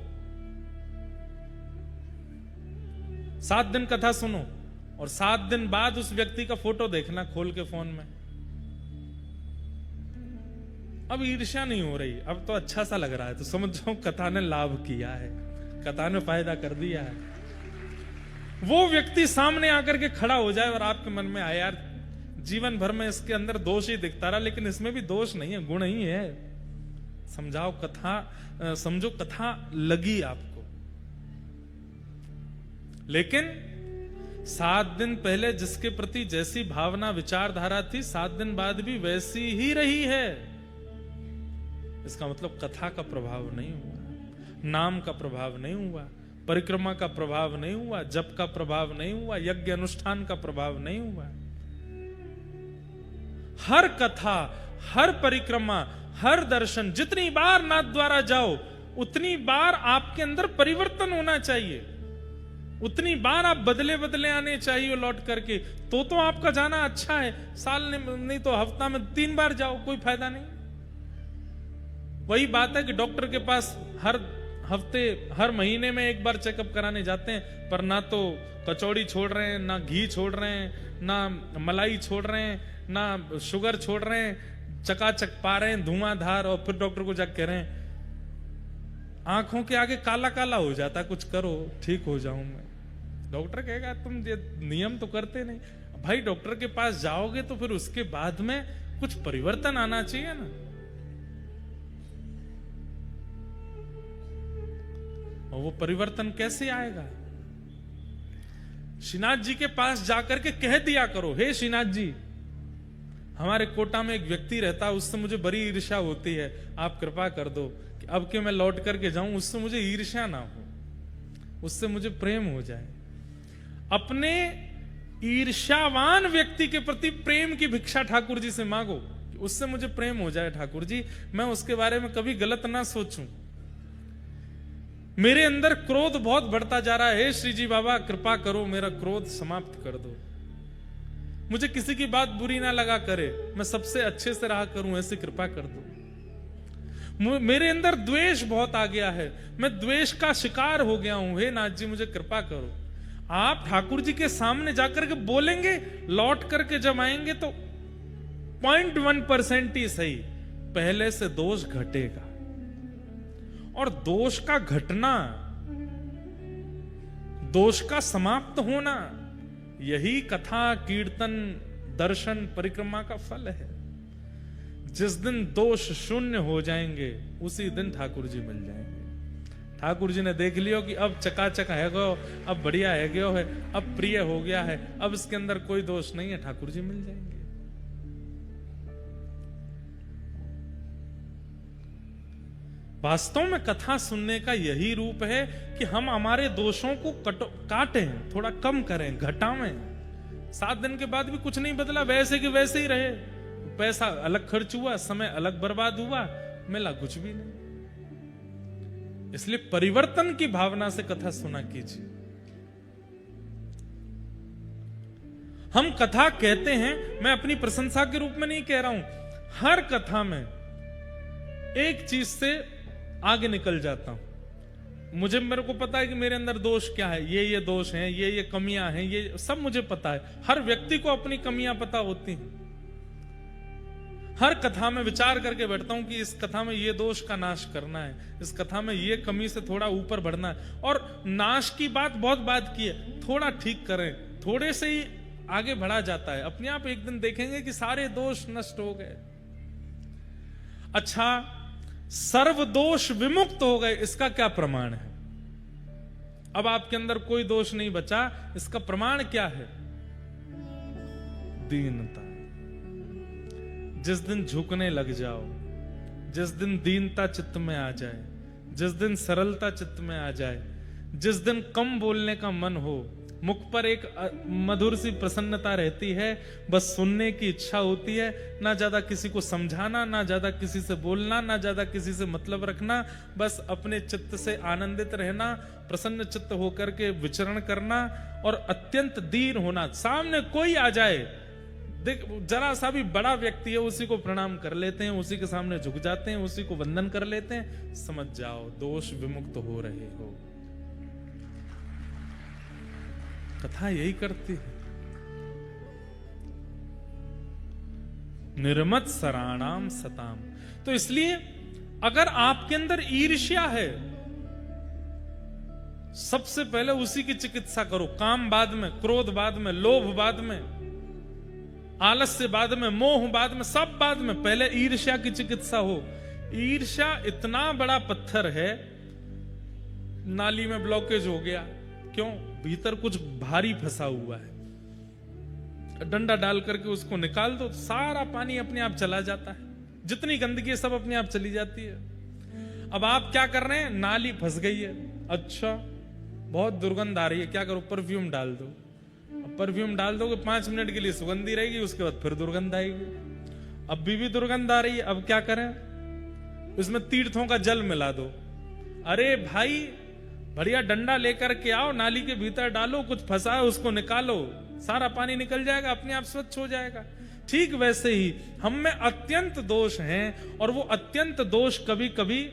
7 दिन कथा सुनो और 7 दिन बाद उस व्यक्ति का फोटो देखना खोल के फोन में। अब ईर्ष्या नहीं हो रही, अब तो अच्छा सा लग रहा है, तो समझ जाओ कथा ने लाभ किया है, कथा ने फायदा कर दिया है। वो व्यक्ति सामने आकर के खड़ा हो जाए और आपके मन में आए यार जीवन भर में इसके अंदर दोष ही दिखता रहा, लेकिन इसमें भी दोष नहीं है, गुण ही है। समझाओ कथा, समझो कथा लगी आपको। लेकिन 7 दिन पहले जिसके प्रति जैसी भावना विचारधारा थी 7 दिन बाद भी वैसी ही रही है। इसका मतलब कथा का प्रभाव नहीं हुआ, नाम का प्रभाव नहीं हुआ, परिक्रमा का प्रभाव नहीं हुआ, जप का प्रभाव नहीं हुआ, यज्ञ अनुष्ठान का प्रभाव नहीं हुआ। हर कथा, हर परिक्रमा, हर दर्शन, जितनी बार नाथ द्वारा जाओ उतनी बार आपके अंदर परिवर्तन होना चाहिए, उतनी बार आप बदले बदले आने चाहिए लौट करके, तो आपका जाना अच्छा है। साल नहीं तो हफ्ता में 3 बार जाओ, कोई फायदा नहीं। वही बात है कि डॉक्टर के पास हर हफ्ते, हर महीने में 1 बार चेकअप कराने जाते हैं, पर ना तो कचौड़ी छोड़ रहे हैं, ना घी छोड़ रहे हैं, ना मलाई छोड़ रहे हैं, ना शुगर छोड़ रहे हैं, चकाचक पा रहे हैं धुआंधार। और फिर डॉक्टर को जाकर कह रहे हैं आंखों के आगे काला काला हो जाता, कुछ करो ठीक हो जाऊं मैं। डॉक्टर कहेगा तुम ये नियम तो करते नहीं। भाई डॉक्टर के पास जाओगे तो फिर उसके बाद में कुछ परिवर्तन आना चाहिए ना। और वो परिवर्तन कैसे आएगा? श्रीनाथ जी के पास जाकर के कह दिया करो, हे श्रीनाथ जी, हमारे कोटा में एक व्यक्ति रहता है, उससे मुझे बड़ी ईर्ष्या होती है, आप कृपा कर दो कि अब के मैं लौट करके जाऊं, उससे मुझे ईर्ष्या ना हो, उससे मुझे प्रेम हो जाए। अपने ईर्ष्यावान व्यक्ति के प्रति प्रेम की भिक्षा ठाकुर जी से मांगो, उससे मुझे प्रेम हो जाए ठाकुर जी, मैं उसके बारे में कभी गलत ना सोचूं। मेरे अंदर क्रोध बहुत बढ़ता जा रहा है, हे श्री जी बाबा कृपा करो मेरा क्रोध समाप्त कर दो, मुझे किसी की बात बुरी ना लगा करे, मैं सबसे अच्छे से रहा करूं, ऐसी कृपा कर दो। मेरे अंदर द्वेष बहुत आ गया है, मैं द्वेष का शिकार हो गया हूं, हे नाथ जी मुझे कृपा करो। आप ठाकुर जी के सामने जाकर के बोलेंगे, लौट करके जब आएंगे तो 0.1% ही सही पहले से दोष घटेगा। और दोष का घटना, दोष का समाप्त होना, यही कथा कीर्तन दर्शन परिक्रमा का फल है। जिस दिन दोष शून्य हो जाएंगे उसी दिन ठाकुर जी मिल जाएंगे। ठाकुर जी ने देख लियो कि अब चकाचक है गो, अब बढ़िया है गयो है, अब प्रिय हो गया है, अब इसके अंदर कोई दोष नहीं है, ठाकुर जी मिल जाएंगे। वास्तव में कथा सुनने का यही रूप है कि हम हमारे दोषों को काटें, थोड़ा कम करें, घटावें। 7 दिन के बाद भी कुछ नहीं बदला, वैसे कि वैसे ही रहे। पैसा अलग खर्च हुआ, समय अलग बर्बाद हुआ, मिला कुछ भी नहीं। इसलिए परिवर्तन की भावना से कथा सुना कीजिए। हम कथा कहते हैं, मैं अपनी प्रशंसा के रूप में नहीं कह रहा हूं, हर कथा में एक चीज से आगे निकल जाता हूं। मेरे को पता है कि मेरे अंदर दोष क्या है, ये दोष हैं, ये कमियां हैं, ये सब मुझे पता है। हर व्यक्ति को अपनी कमियां पता होती हैं। हर कथा में विचार करके बैठता हूं कि इस कथा में ये दोष का नाश करना है, इस कथा में ये कमी से थोड़ा ऊपर बढ़ना है। और नाश की बहुत बात की है, थोड़ा ठीक करें, थोड़े से ही आगे बढ़ा जाता है। अपने आप एक दिन देखेंगे कि सारे दोष नष्ट हो गए। अच्छा, सर्व दोष विमुक्त हो गए, इसका क्या प्रमाण है? अब आपके अंदर कोई दोष नहीं बचा, इसका प्रमाण क्या है? दीनता। जिस दिन झुकने लग जाओ, जिस दिन दीनता चित्त में आ जाए, जिस दिन सरलता चित्त में आ जाए, जिस दिन कम बोलने का मन हो, मुख पर एक मधुर सी प्रसन्नता रहती है, बस सुनने की इच्छा होती है। ना ज्यादा किसी को समझाना, ना ज्यादा किसी से बोलना, ना ज्यादा किसी से मतलब रखना, बस अपने चित्त से आनंदित रहना, प्रसन्न चित्त होकर के विचरण करना और अत्यंत दीन होना। सामने कोई आ जाए, देख जरा सा भी बड़ा व्यक्ति है, उसी को प्रणाम कर लेते हैं, उसी के सामने झुक जाते हैं, उसी को वंदन कर लेते हैं, समझ जाओ दोष विमुक्त हो रहे हो। कथा यही करती है। निर्मत सराणाम सताम। तो इसलिए अगर आपके अंदर ईर्ष्या है, सबसे पहले उसी की चिकित्सा करो। काम बाद में, क्रोध बाद में, लोभ बाद में, आलस्य बाद में, मोह बाद में, सब बाद में, पहले ईर्ष्या की चिकित्सा हो। ईर्ष्या इतना बड़ा पत्थर है, नाली में ब्लॉकेज हो गया, क्यों? भीतर कुछ भारी फंसा हुआ है। डंडा डाल करके उसको निकाल दो, सारा पानी अपने आप चला जाता है, जितनी गंदगी है सब अपने आप चली जाती है। अब आप क्या कर रहे हैं? नाली फंस गई है, अच्छा बहुत दुर्गंध आ रही है, क्या करो? परफ्यूम डाल दो। अब परफ्यूम डाल दोगे 5 मिनट के लिए सुगंधी रहेगी, उसके बाद फिर दुर्गंध आएगी। अब भी दुर्गंध आ रही है, अब क्या करें? उसमें तीर्थों का जल मिला दो। अरे भाई बढ़िया डंडा लेकर के आओ, नाली के भीतर डालो, कुछ फंसा है उसको निकालो, सारा पानी निकल जाएगा, अपने आप स्वच्छ हो जाएगा। ठीक वैसे ही हम में अत्यंत दोष हैं, और वो अत्यंत दोष कभी कभी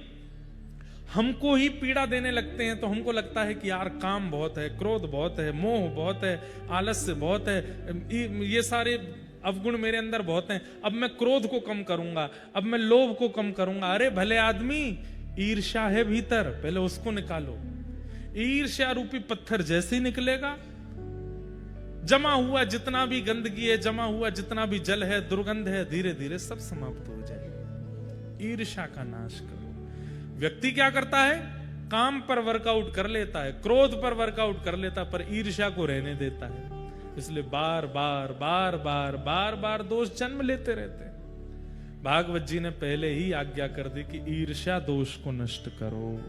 हमको ही पीड़ा देने लगते हैं। तो हमको लगता है कि यार काम बहुत है, क्रोध बहुत है, मोह बहुत है, आलस्य बहुत है, ये सारे अवगुण मेरे अंदर बहुत हैं, अब मैं क्रोध को कम करूंगा, अब मैं लोभ को कम करूंगा। अरे भले आदमी, ईर्ष्या है भीतर, पहले उसको निकालो। ईर्ष्या रूपी पत्थर जैसे ही निकलेगा, जमा हुआ जितना भी गंदगी है, जमा हुआ जितना भी जल है, दुर्गंध है, धीरे धीरे सब समाप्त हो जाएगा। ईर्ष्या का नाश करो। व्यक्ति क्या करता है? काम पर वर्कआउट कर लेता है, क्रोध पर वर्कआउट कर लेता है, पर ईर्ष्या को रहने देता है। इसलिए बार बार बार बार बार बार दोष जन्म लेते रहते हैं। भागवत जी ने पहले ही आज्ञा कर दी कि ईर्ष्या दोष को नष्ट करो।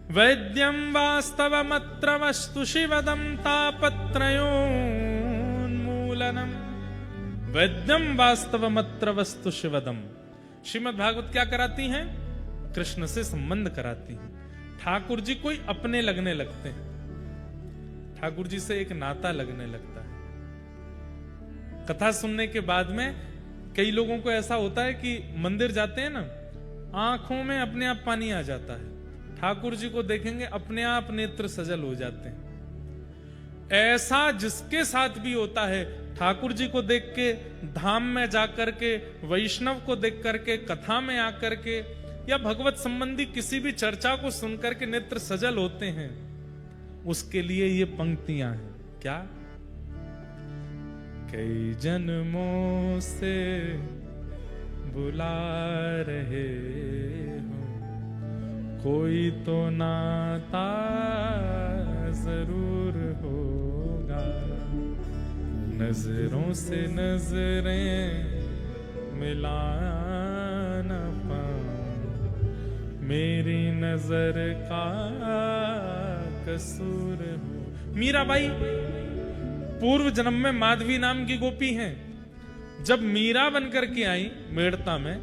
वैद्यं वास्तवमत्र वस्तु शिवदं तापत्रयोन्मूलनम्। वैद्यं वास्तवमत्र वस्तु शिवदम। श्रीमद् भागवत क्या कराती हैं? कृष्ण से संबंध कराती हैं। ठाकुर जी कोई अपने लगने लगते हैं, ठाकुर जी से एक नाता लगने लगता है। कथा सुनने के बाद में कई लोगों को ऐसा होता है कि मंदिर जाते हैं ना, आंखों में अपने आप पानी आ जाता है, ठाकुर जी को देखेंगे अपने आप नेत्र सजल हो जाते हैं। ऐसा जिसके साथ भी होता है, ठाकुर जी को देख के, धाम में जाकर के, वैष्णव को देख करके, कथा में आकर के, या भगवत संबंधी किसी भी चर्चा को सुनकर के नेत्र सजल होते हैं, उसके लिए ये पंक्तियां हैं। क्या? कई जन्मों से बुला रहे हो, कोई तो नाता जरूर होगा, नजरों से नजरें मिला न पाऊं, मेरी नजर का कसूर हो। मीराबाई पूर्व जन्म में माधवी नाम की गोपी हैं। जब मीरा बनकर के आई मेड़ता में,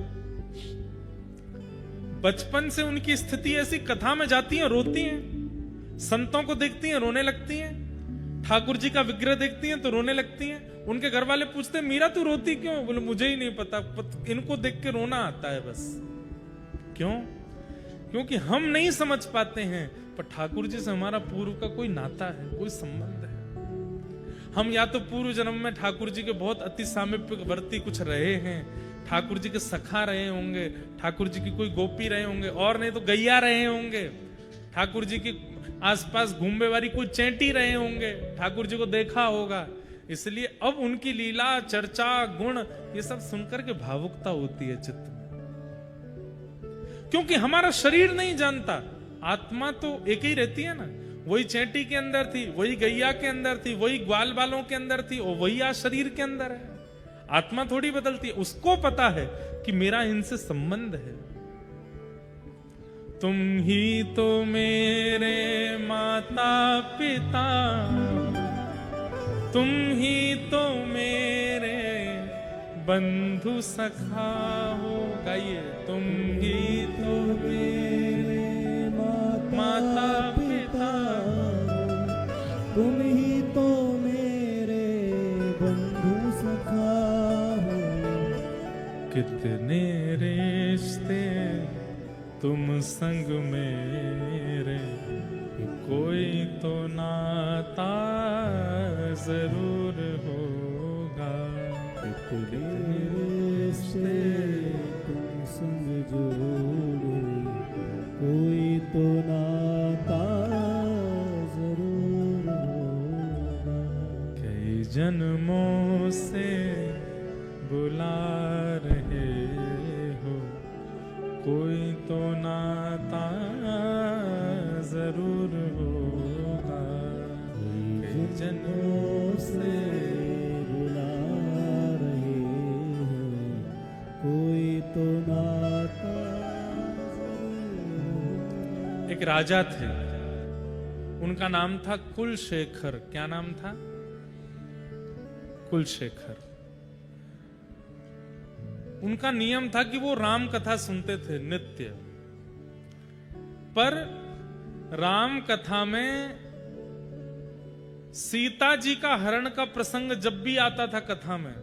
बचपन से उनकी स्थिति ऐसी, कथा में जाती हैं रोती हैं, संतों को देखती हैं रोने लगती हैं, ठाकुर जी का विग्रह देखती हैं तो रोने लगती हैं। उनके घर वाले पूछते हैं मीरा तू रोती क्यों? बोले मुझे ही नहीं पता, इनको देख के रोना आता है बस। क्यों? क्योंकि हम नहीं समझ पाते हैं, पर ठाकुर जी से हमारा पूर्व का कोई नाता है, कोई संबंध है। हम या तो पूर्व जन्म में ठाकुर जी के बहुत अति सामीप्यवर्ती कुछ रहे हैं, ठाकुर जी के सखा रहे होंगे, ठाकुर जी की कोई गोपी रहे होंगे, और नहीं तो गैया रहे होंगे, ठाकुर जी के आसपास घूमने वाली कोई चैंटी रहे होंगे, ठाकुर जी को देखा होगा। इसलिए अब उनकी लीला, चर्चा, गुण, ये सब सुनकर के भावुकता होती है चित्त में, क्योंकि हमारा शरीर नहीं जानता। आत्मा तो एक ही रहती है ना, वही चैंटी के अंदर थी, वही गैया के अंदर थी, वही ग्वाल बालों के अंदर थी, और वही आज शरीर के अंदर है। आत्मा थोड़ी बदलती है। उसको पता है कि मेरा इनसे संबंध है। तुम ही तो मेरे माता पिता, तुम ही तो मेरे बंधु सखा हो। गाइए, तुम ही तो मेरे माता पिता, तुम ही तो मेरे बंधु सखा हो। कितने रिश्ते तुम संग मेरे, कोई तो नाता जरूर होगा। कितने रिश्ते तुम संग जोड़े, कोई तो नाता जरूर होगा। कई जन्मों से बुला रहे हो, कोई तो नाता जरूर होगा। कई जन्मों से बुला रहे हो, कोई तो नाता जरूर होगा। एक राजा थे, उनका नाम था कुलशेखर। क्या नाम था? कुलशेखर। उनका नियम था कि वो राम कथा सुनते थे नित्य, पर राम कथा में सीता जी का हरण का प्रसंग जब भी आता था कथा में,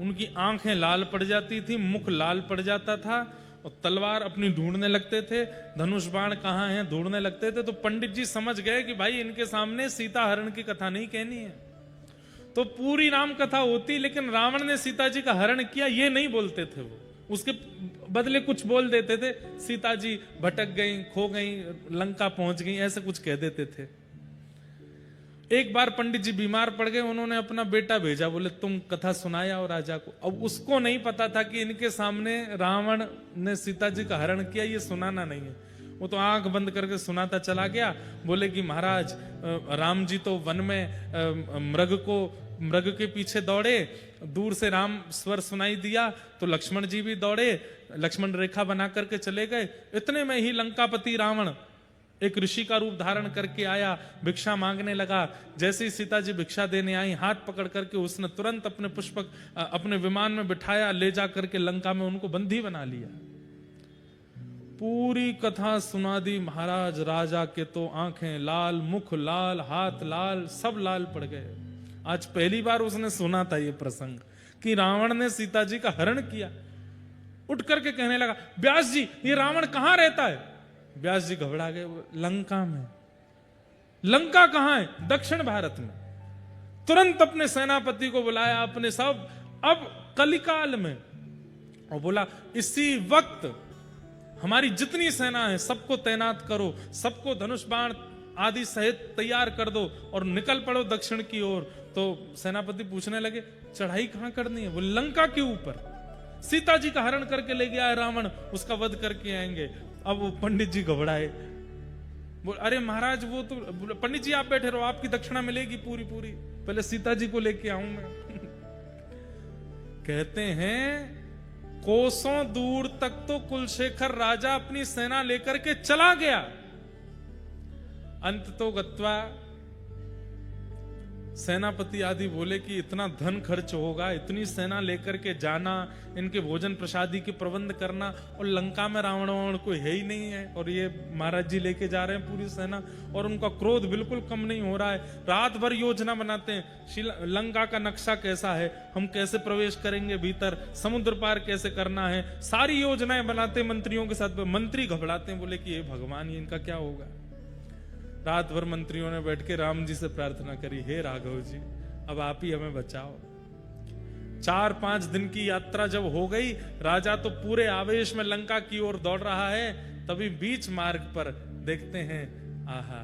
उनकी आंखें लाल पड़ जाती थी, मुख लाल पड़ जाता था, और तलवार अपनी ढूंढने लगते थे, धनुष बाण कहां है ढूंढने लगते थे। तो पंडित जी समझ गए कि भाई इनके सामने सीता हरण की कथा नहीं कहनी है। तो पूरी राम कथा होती, लेकिन रावण ने सीता जी का हरण किया ये नहीं बोलते थे। वो उसके बदले कुछ बोल देते थे, सीता जी भटक गई, खो गई, लंका पहुंच गई, ऐसे कुछ कह देते थे। एक बार पंडित जी बीमार पड़ गए, उन्होंने अपना बेटा भेजा, बोले तुम कथा सुनाया और राजा को। अब उसको नहीं पता था कि इनके सामने रावण ने सीता जी का हरण किया, ये सुनाना नहीं है। वो तो आंख बंद करके सुनाता चला गया। बोले कि महाराज, राम जी तो वन में मृग के पीछे दौड़े, दूर से राम स्वर सुनाई दिया तो लक्ष्मण जी भी दौड़े, लक्ष्मण रेखा बना करके चले गए। इतने में ही लंकापति रावण एक ऋषि का रूप धारण करके आया, भिक्षा मांगने लगा। जैसे ही सीता जी भिक्षा देने आई, हाथ पकड़ करके उसने तुरंत अपने पुष्पक अपने विमान में बिठाया, ले जा करके लंका में उनको बंदी बना लिया। पूरी कथा सुना दी महाराज। राजा के तो आंखें लाल, मुख लाल, हाथ लाल, सब लाल पड़ गए। आज पहली बार उसने सुना था ये प्रसंग कि रावण ने सीता जी का हरण किया। उठ करके कहने लगा, व्यास जी ये रावण कहां रहता है? व्यास जी घबरा गए, लंका में। लंका कहां है? दक्षिण भारत में। तुरंत अपने सेनापति को बुलाया, अपने सब, अब कलिकाल में, और बोला इसी वक्त हमारी जितनी सेना है सबको तैनात करो, सबको धनुष बाण आदि सहित तैयार कर दो और निकल पड़ो दक्षिण की ओर। तो सेनापति पूछने लगे, चढ़ाई कहां करनी है? वो लंका के ऊपर। सीता जी का हरण करके ले गया है रावण, उसका वध करके आएंगे। अब वो पंडित जी घबराए, बोल अरे महाराज वो तो, पंडित जी आप बैठे रहो, आपकी दक्षिणा मिलेगी पूरी पूरी, पहले सीता जी को लेके आऊं मैं। कहते हैं कोसों दूर तक तो कुलशेखर राजा अपनी सेना लेकर के चला गया। अंत तो गत्वा सेनापति आदि बोले कि इतना धन खर्च होगा, इतनी सेना लेकर के जाना, इनके भोजन प्रसादी के प्रबंध करना, और लंका में रावण कोई है ही नहीं है, और ये महाराज जी लेके जा रहे हैं पूरी सेना, और उनका क्रोध बिल्कुल कम नहीं हो रहा है। रात भर योजना बनाते हैं, लंका का नक्शा कैसा है, हम कैसे प्रवेश करेंगे भीतर, समुद्र पार कैसे करना है, सारी योजनाएं बनाते मंत्रियों के साथ। मंत्री घबराते हैं, बोले कि ये भगवान ये इनका क्या होगा। रात भर मंत्रियों ने बैठ के राम जी से प्रार्थना करी, हे राघव जी अब आप ही हमें बचाओ। 4-5 दिन की यात्रा जब हो गई, राजा तो पूरे आवेश में लंका की ओर दौड़ रहा है। तभी बीच मार्ग पर देखते हैं, आहा,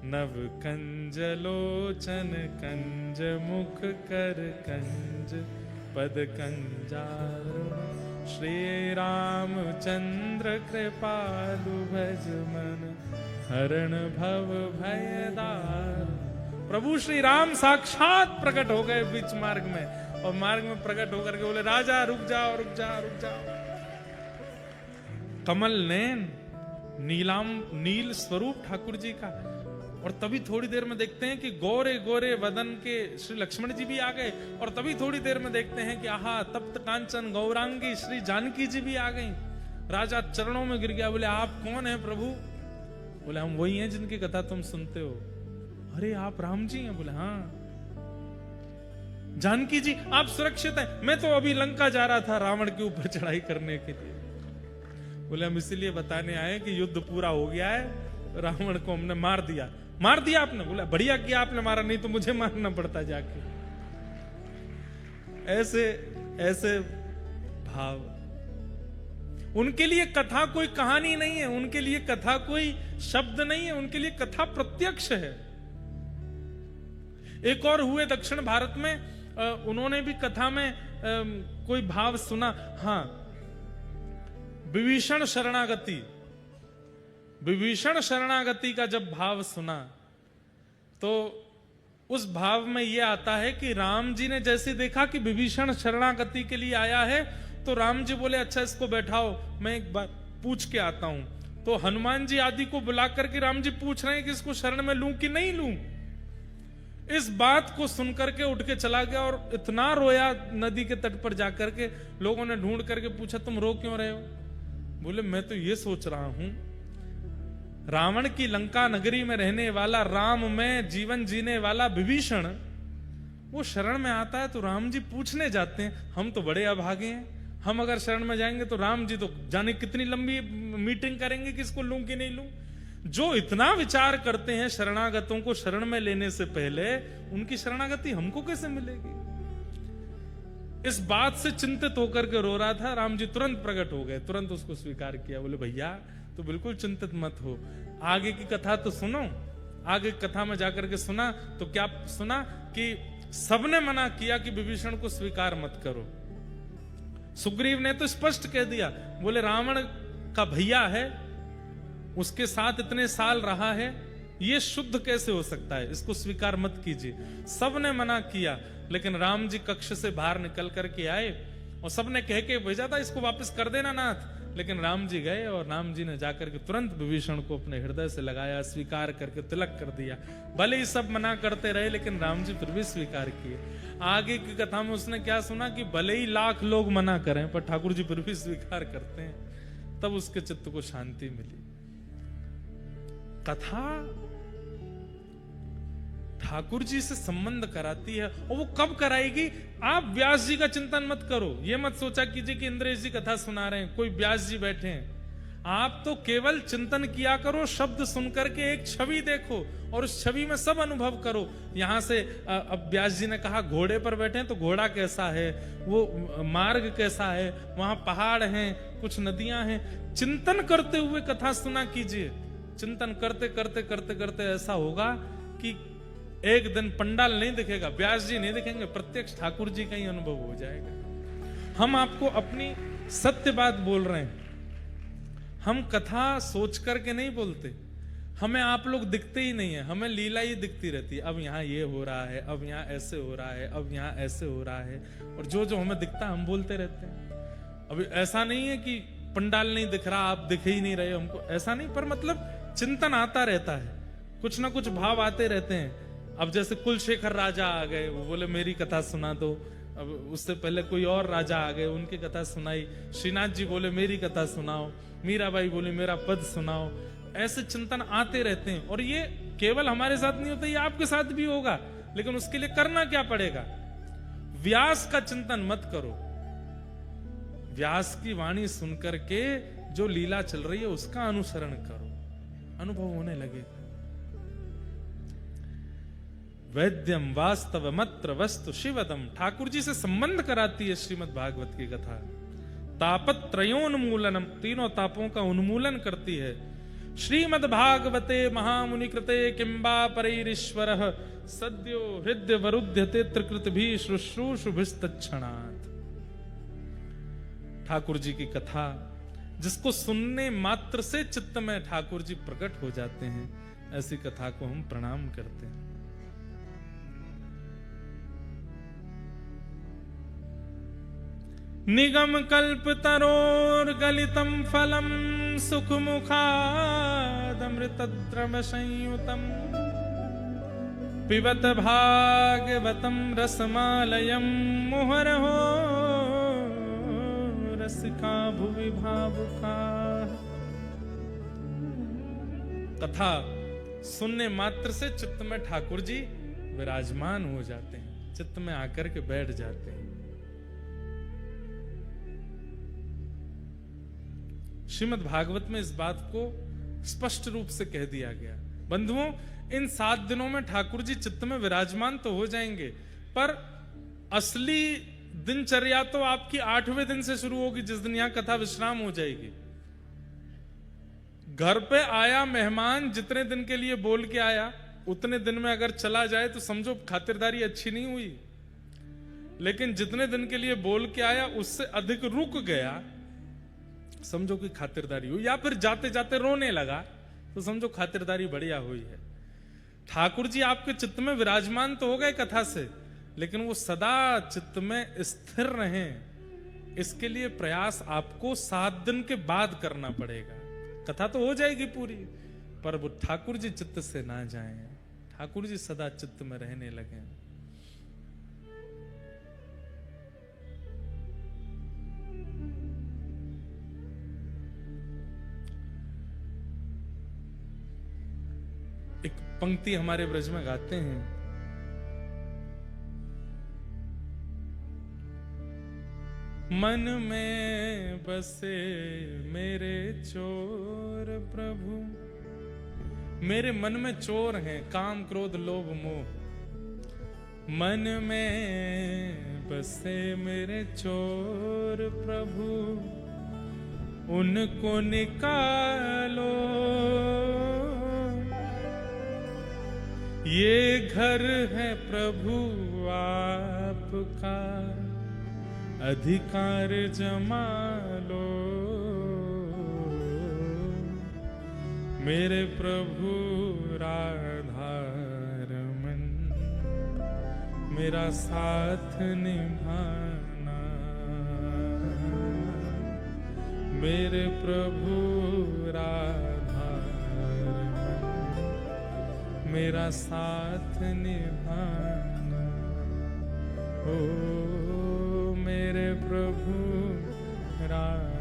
नव कंज लोचन कंज मुख कर कंज पद कंजारुण, श्री रामचंद्र कृपालु भज मन हरण भव भयदार। प्रभु श्री राम साक्षात प्रकट हो गए बीच मार्ग में, और मार्ग में प्रकट होकर के बोले, राजा रुक जाओ रुक जाओ रुक जाओ। कमल नैन, नील स्वरूप ठाकुर जी का। और तभी थोड़ी देर में देखते हैं कि गोरे गोरे वदन के श्री लक्ष्मण जी भी आ गए। और तभी थोड़ी देर में देखते हैं कि आहा तप्त कांचन गौरांगी श्री जानकी जी भी आ गई। राजा चरणों में गिर गया, बोले आप कौन हैं प्रभु? बोले हम वही हैं जिनकी कथा तुम सुनते हो। अरे आप राम जी हैं? बोले हाँ। जानकी जी आप सुरक्षित हैं? मैं तो अभी लंका जा रहा था रावण के ऊपर चढ़ाई करने के लिए। बोले हम इसीलिए बताने आए कि युद्ध पूरा हो गया है, रावण को हमने मार दिया। मार दिया आपने? बोला बढ़िया किया आपने मारा, नहीं तो मुझे मारना पड़ता जाके। ऐसे ऐसे भाव। उनके लिए कथा कोई कहानी नहीं है, उनके लिए कथा कोई शब्द नहीं है, उनके लिए कथा प्रत्यक्ष है। एक और हुए दक्षिण भारत में, उन्होंने भी कथा में कोई भाव सुना। हाँ, विभीषण शरणागति। विभीषण शरणागति का जब भाव सुना तो उस भाव में यह आता है कि राम जी ने जैसे देखा कि विभीषण शरणागति के लिए आया है, तो राम जी बोले अच्छा इसको बैठाओ, मैं एक बार पूछ के आता हूं। तो हनुमान जी आदि को बुला करके राम जी पूछ रहे हैं कि इसको शरण में लूं कि नहीं लूं। इस बात को सुनकर के उठ के चला गया और इतना रोया नदी के तट पर जाकर के। लोगों ने ढूंढ करके पूछा तुम रो क्यों रहे हो? बोले मैं तो ये सोच रहा हूं, रावण की लंका नगरी में रहने वाला, राम में जीवन जीने वाला विभीषण, वो शरण में आता है तो राम जी पूछने जाते हैं। हम तो बड़े अभागे हैं, हम अगर शरण में जाएंगे तो राम जी तो जाने कितनी लंबी मीटिंग करेंगे कि इसको लूं कि नहीं लूं। जो इतना विचार करते हैं शरणागतों को शरण में लेने से पहले, उनकी शरणागति हमको कैसे मिलेगी? इस बात से चिंतित होकर के रो रहा था। राम जी तुरंत प्रकट हो गए, तुरंत उसको स्वीकार किया। बोले भैया तो बिल्कुल चिंतित मत हो, आगे की कथा तो सुनो। आगे कथा में जाकर के सुना तो क्या सुना कि सबने मना किया कि विभीषण को स्वीकार मत करो। सुग्रीव ने तो स्पष्ट कह दिया, बोले रावण का भैया है, उसके साथ इतने साल रहा है, ये शुद्ध कैसे हो सकता है, इसको स्वीकार मत कीजिए। सबने मना किया, लेकिन राम जी कक्ष से बाहर निकल करके आए और सबने कह के भेजा था इसको वापस कर देना नाथ। लेकिन राम जी गए और राम जी ने जाकर के तुरंत विभीषण को अपने हृदय से लगाया, स्वीकार करके तिलक कर दिया। भले ही सब मना करते रहे, लेकिन राम जी फिर भी स्वीकार किए। आगे की कथा में उसने क्या सुना कि भले ही लाख लोग मना करें, पर ठाकुर जी फिर भी स्वीकार करते हैं। तब उसके चित्त को शांति मिली। कथा ठाकुर जी से संबंध कराती है, और वो कब कराएगी? आप व्यास जी का चिंतन मत करो। ये मत सोचा कीजिए कि इंद्रेश जी कथा सुना रहे हैं, कोई व्यास जी बैठे हैं। आप तो केवल चिंतन किया करो, शब्द सुनकर के एक छवि देखो और उस छवि में सब अनुभव करो। यहां से अब व्यास जी ने कहा घोड़े पर बैठे हैं तो घोड़ा कैसा है, वो मार्ग कैसा है, वहां पहाड़ हैं, कुछ नदियां हैं। चिंतन करते हुए कथा सुना कीजिए। चिंतन करते करते करते करते ऐसा होगा कि एक दिन पंडाल नहीं दिखेगा, व्यास जी नहीं दिखेंगे, प्रत्यक्ष ठाकुर जी का ही अनुभव हो जाएगा। हम आपको अपनी सत्य बात बोल रहे हैं, हम कथा सोच करके नहीं बोलते। हमें आप लोग दिखते ही नहीं है, हमें लीला ही दिखती रहती है। अब यहाँ ये हो रहा है, अब यहाँ ऐसे हो रहा है, अब यहाँ ऐसे हो रहा है, और जो जो हमें दिखता है हम बोलते रहते हैं। अभी ऐसा नहीं है कि पंडाल नहीं दिख रहा, आप दिख ही नहीं रहे हमको, ऐसा नहीं, पर मतलब चिंतन आता रहता है, कुछ ना कुछ भाव आते रहते हैं। अब जैसे कुलशेखर राजा आ गए, वो बोले मेरी कथा सुना दो। अब उससे पहले कोई और राजा आ गए, उनकी कथा सुनाई। श्रीनाथ जी बोले मेरी कथा सुनाओ, मीराबाई बोले मेरा पद सुनाओ। ऐसे चिंतन आते रहते हैं, और ये केवल हमारे साथ नहीं होता, ये आपके साथ भी होगा। लेकिन उसके लिए करना क्या पड़ेगा? व्यास का चिंतन मत करो, व्यास की वाणी सुनकर के जो लीला चल रही है उसका अनुसरण करो, अनुभव होने लगेगा। वैद्यम वास्तव मत्र वस्तु शिवदम, ठाकुर जी से संबंध कराती है श्रीमद् भागवत की कथा। तापत्रयोन्मूलनम, तीनों तापों का उन्मूलन करती है। श्रीमद् भागवते महामुनि कृते किंबा परैरीश्वरः सद्यो हृदय वरुध्यते त्रिकृत भी शुश्रूषुभिस्तच्छणात्। ठाकुर जी की कथा जिसको सुनने मात्र से चित्त में ठाकुर जी प्रकट हो जाते हैं, ऐसी कथा को हम प्रणाम करते हैं। निगम कल्प तरोर गलितम फलम सुख मुखादमृत द्रव संयुतम पिबत भागवतम रसमालयम मुहुरहो रसिका भुवि भावुका। कथा सुनने मात्र से चित्त में ठाकुर जी विराजमान हो जाते हैं, चित्त में आकर के बैठ जाते हैं। श्रीमद् भागवत में इस बात को स्पष्ट रूप से कह दिया गया। बंधुओं, इन 7 दिनों में ठाकुर जी चित्त में विराजमान तो हो जाएंगे, पर असली दिनचर्या तो आपकी 8वें दिन से शुरू होगी, जिस दिन यहां कथा विश्राम हो जाएगी। घर पे आया मेहमान जितने दिन के लिए बोल के आया, उतने दिन में अगर चला जाए तो समझो खातिरदारी अच्छी नहीं हुई। लेकिन जितने दिन के लिए बोल के आया उससे अधिक रुक गया, समझो कि खातिरदारी हुई। या फिर जाते जाते रोने लगा तो समझो खातिरदारी बढ़िया हुई है। ठाकुर जी आपके चित्त में विराजमान तो हो गए कथा से, लेकिन वो सदा चित्त में स्थिर रहें, इसके लिए प्रयास आपको 7 दिन के बाद करना पड़ेगा। कथा तो हो जाएगी पूरी, पर वो ठाकुर जी चित्त से ना जाएं, ठाकुर जी सदा चित्त में रहने लगे। एक पंक्ति हमारे ब्रज में गाते हैं, मन में बसे मेरे चोर प्रभु। मेरे मन में चोर हैं काम क्रोध लोभ मोह। मन में बसे मेरे चोर प्रभु, उनको निकालो। ये घर है प्रभु आपका, अधिकार जमा लो। मेरे प्रभु राधारमन, मेरा साथ निभाना। मेरे प्रभु राधारमन, मेरा साथ निभाना। ओ मेरे प्रभु राधा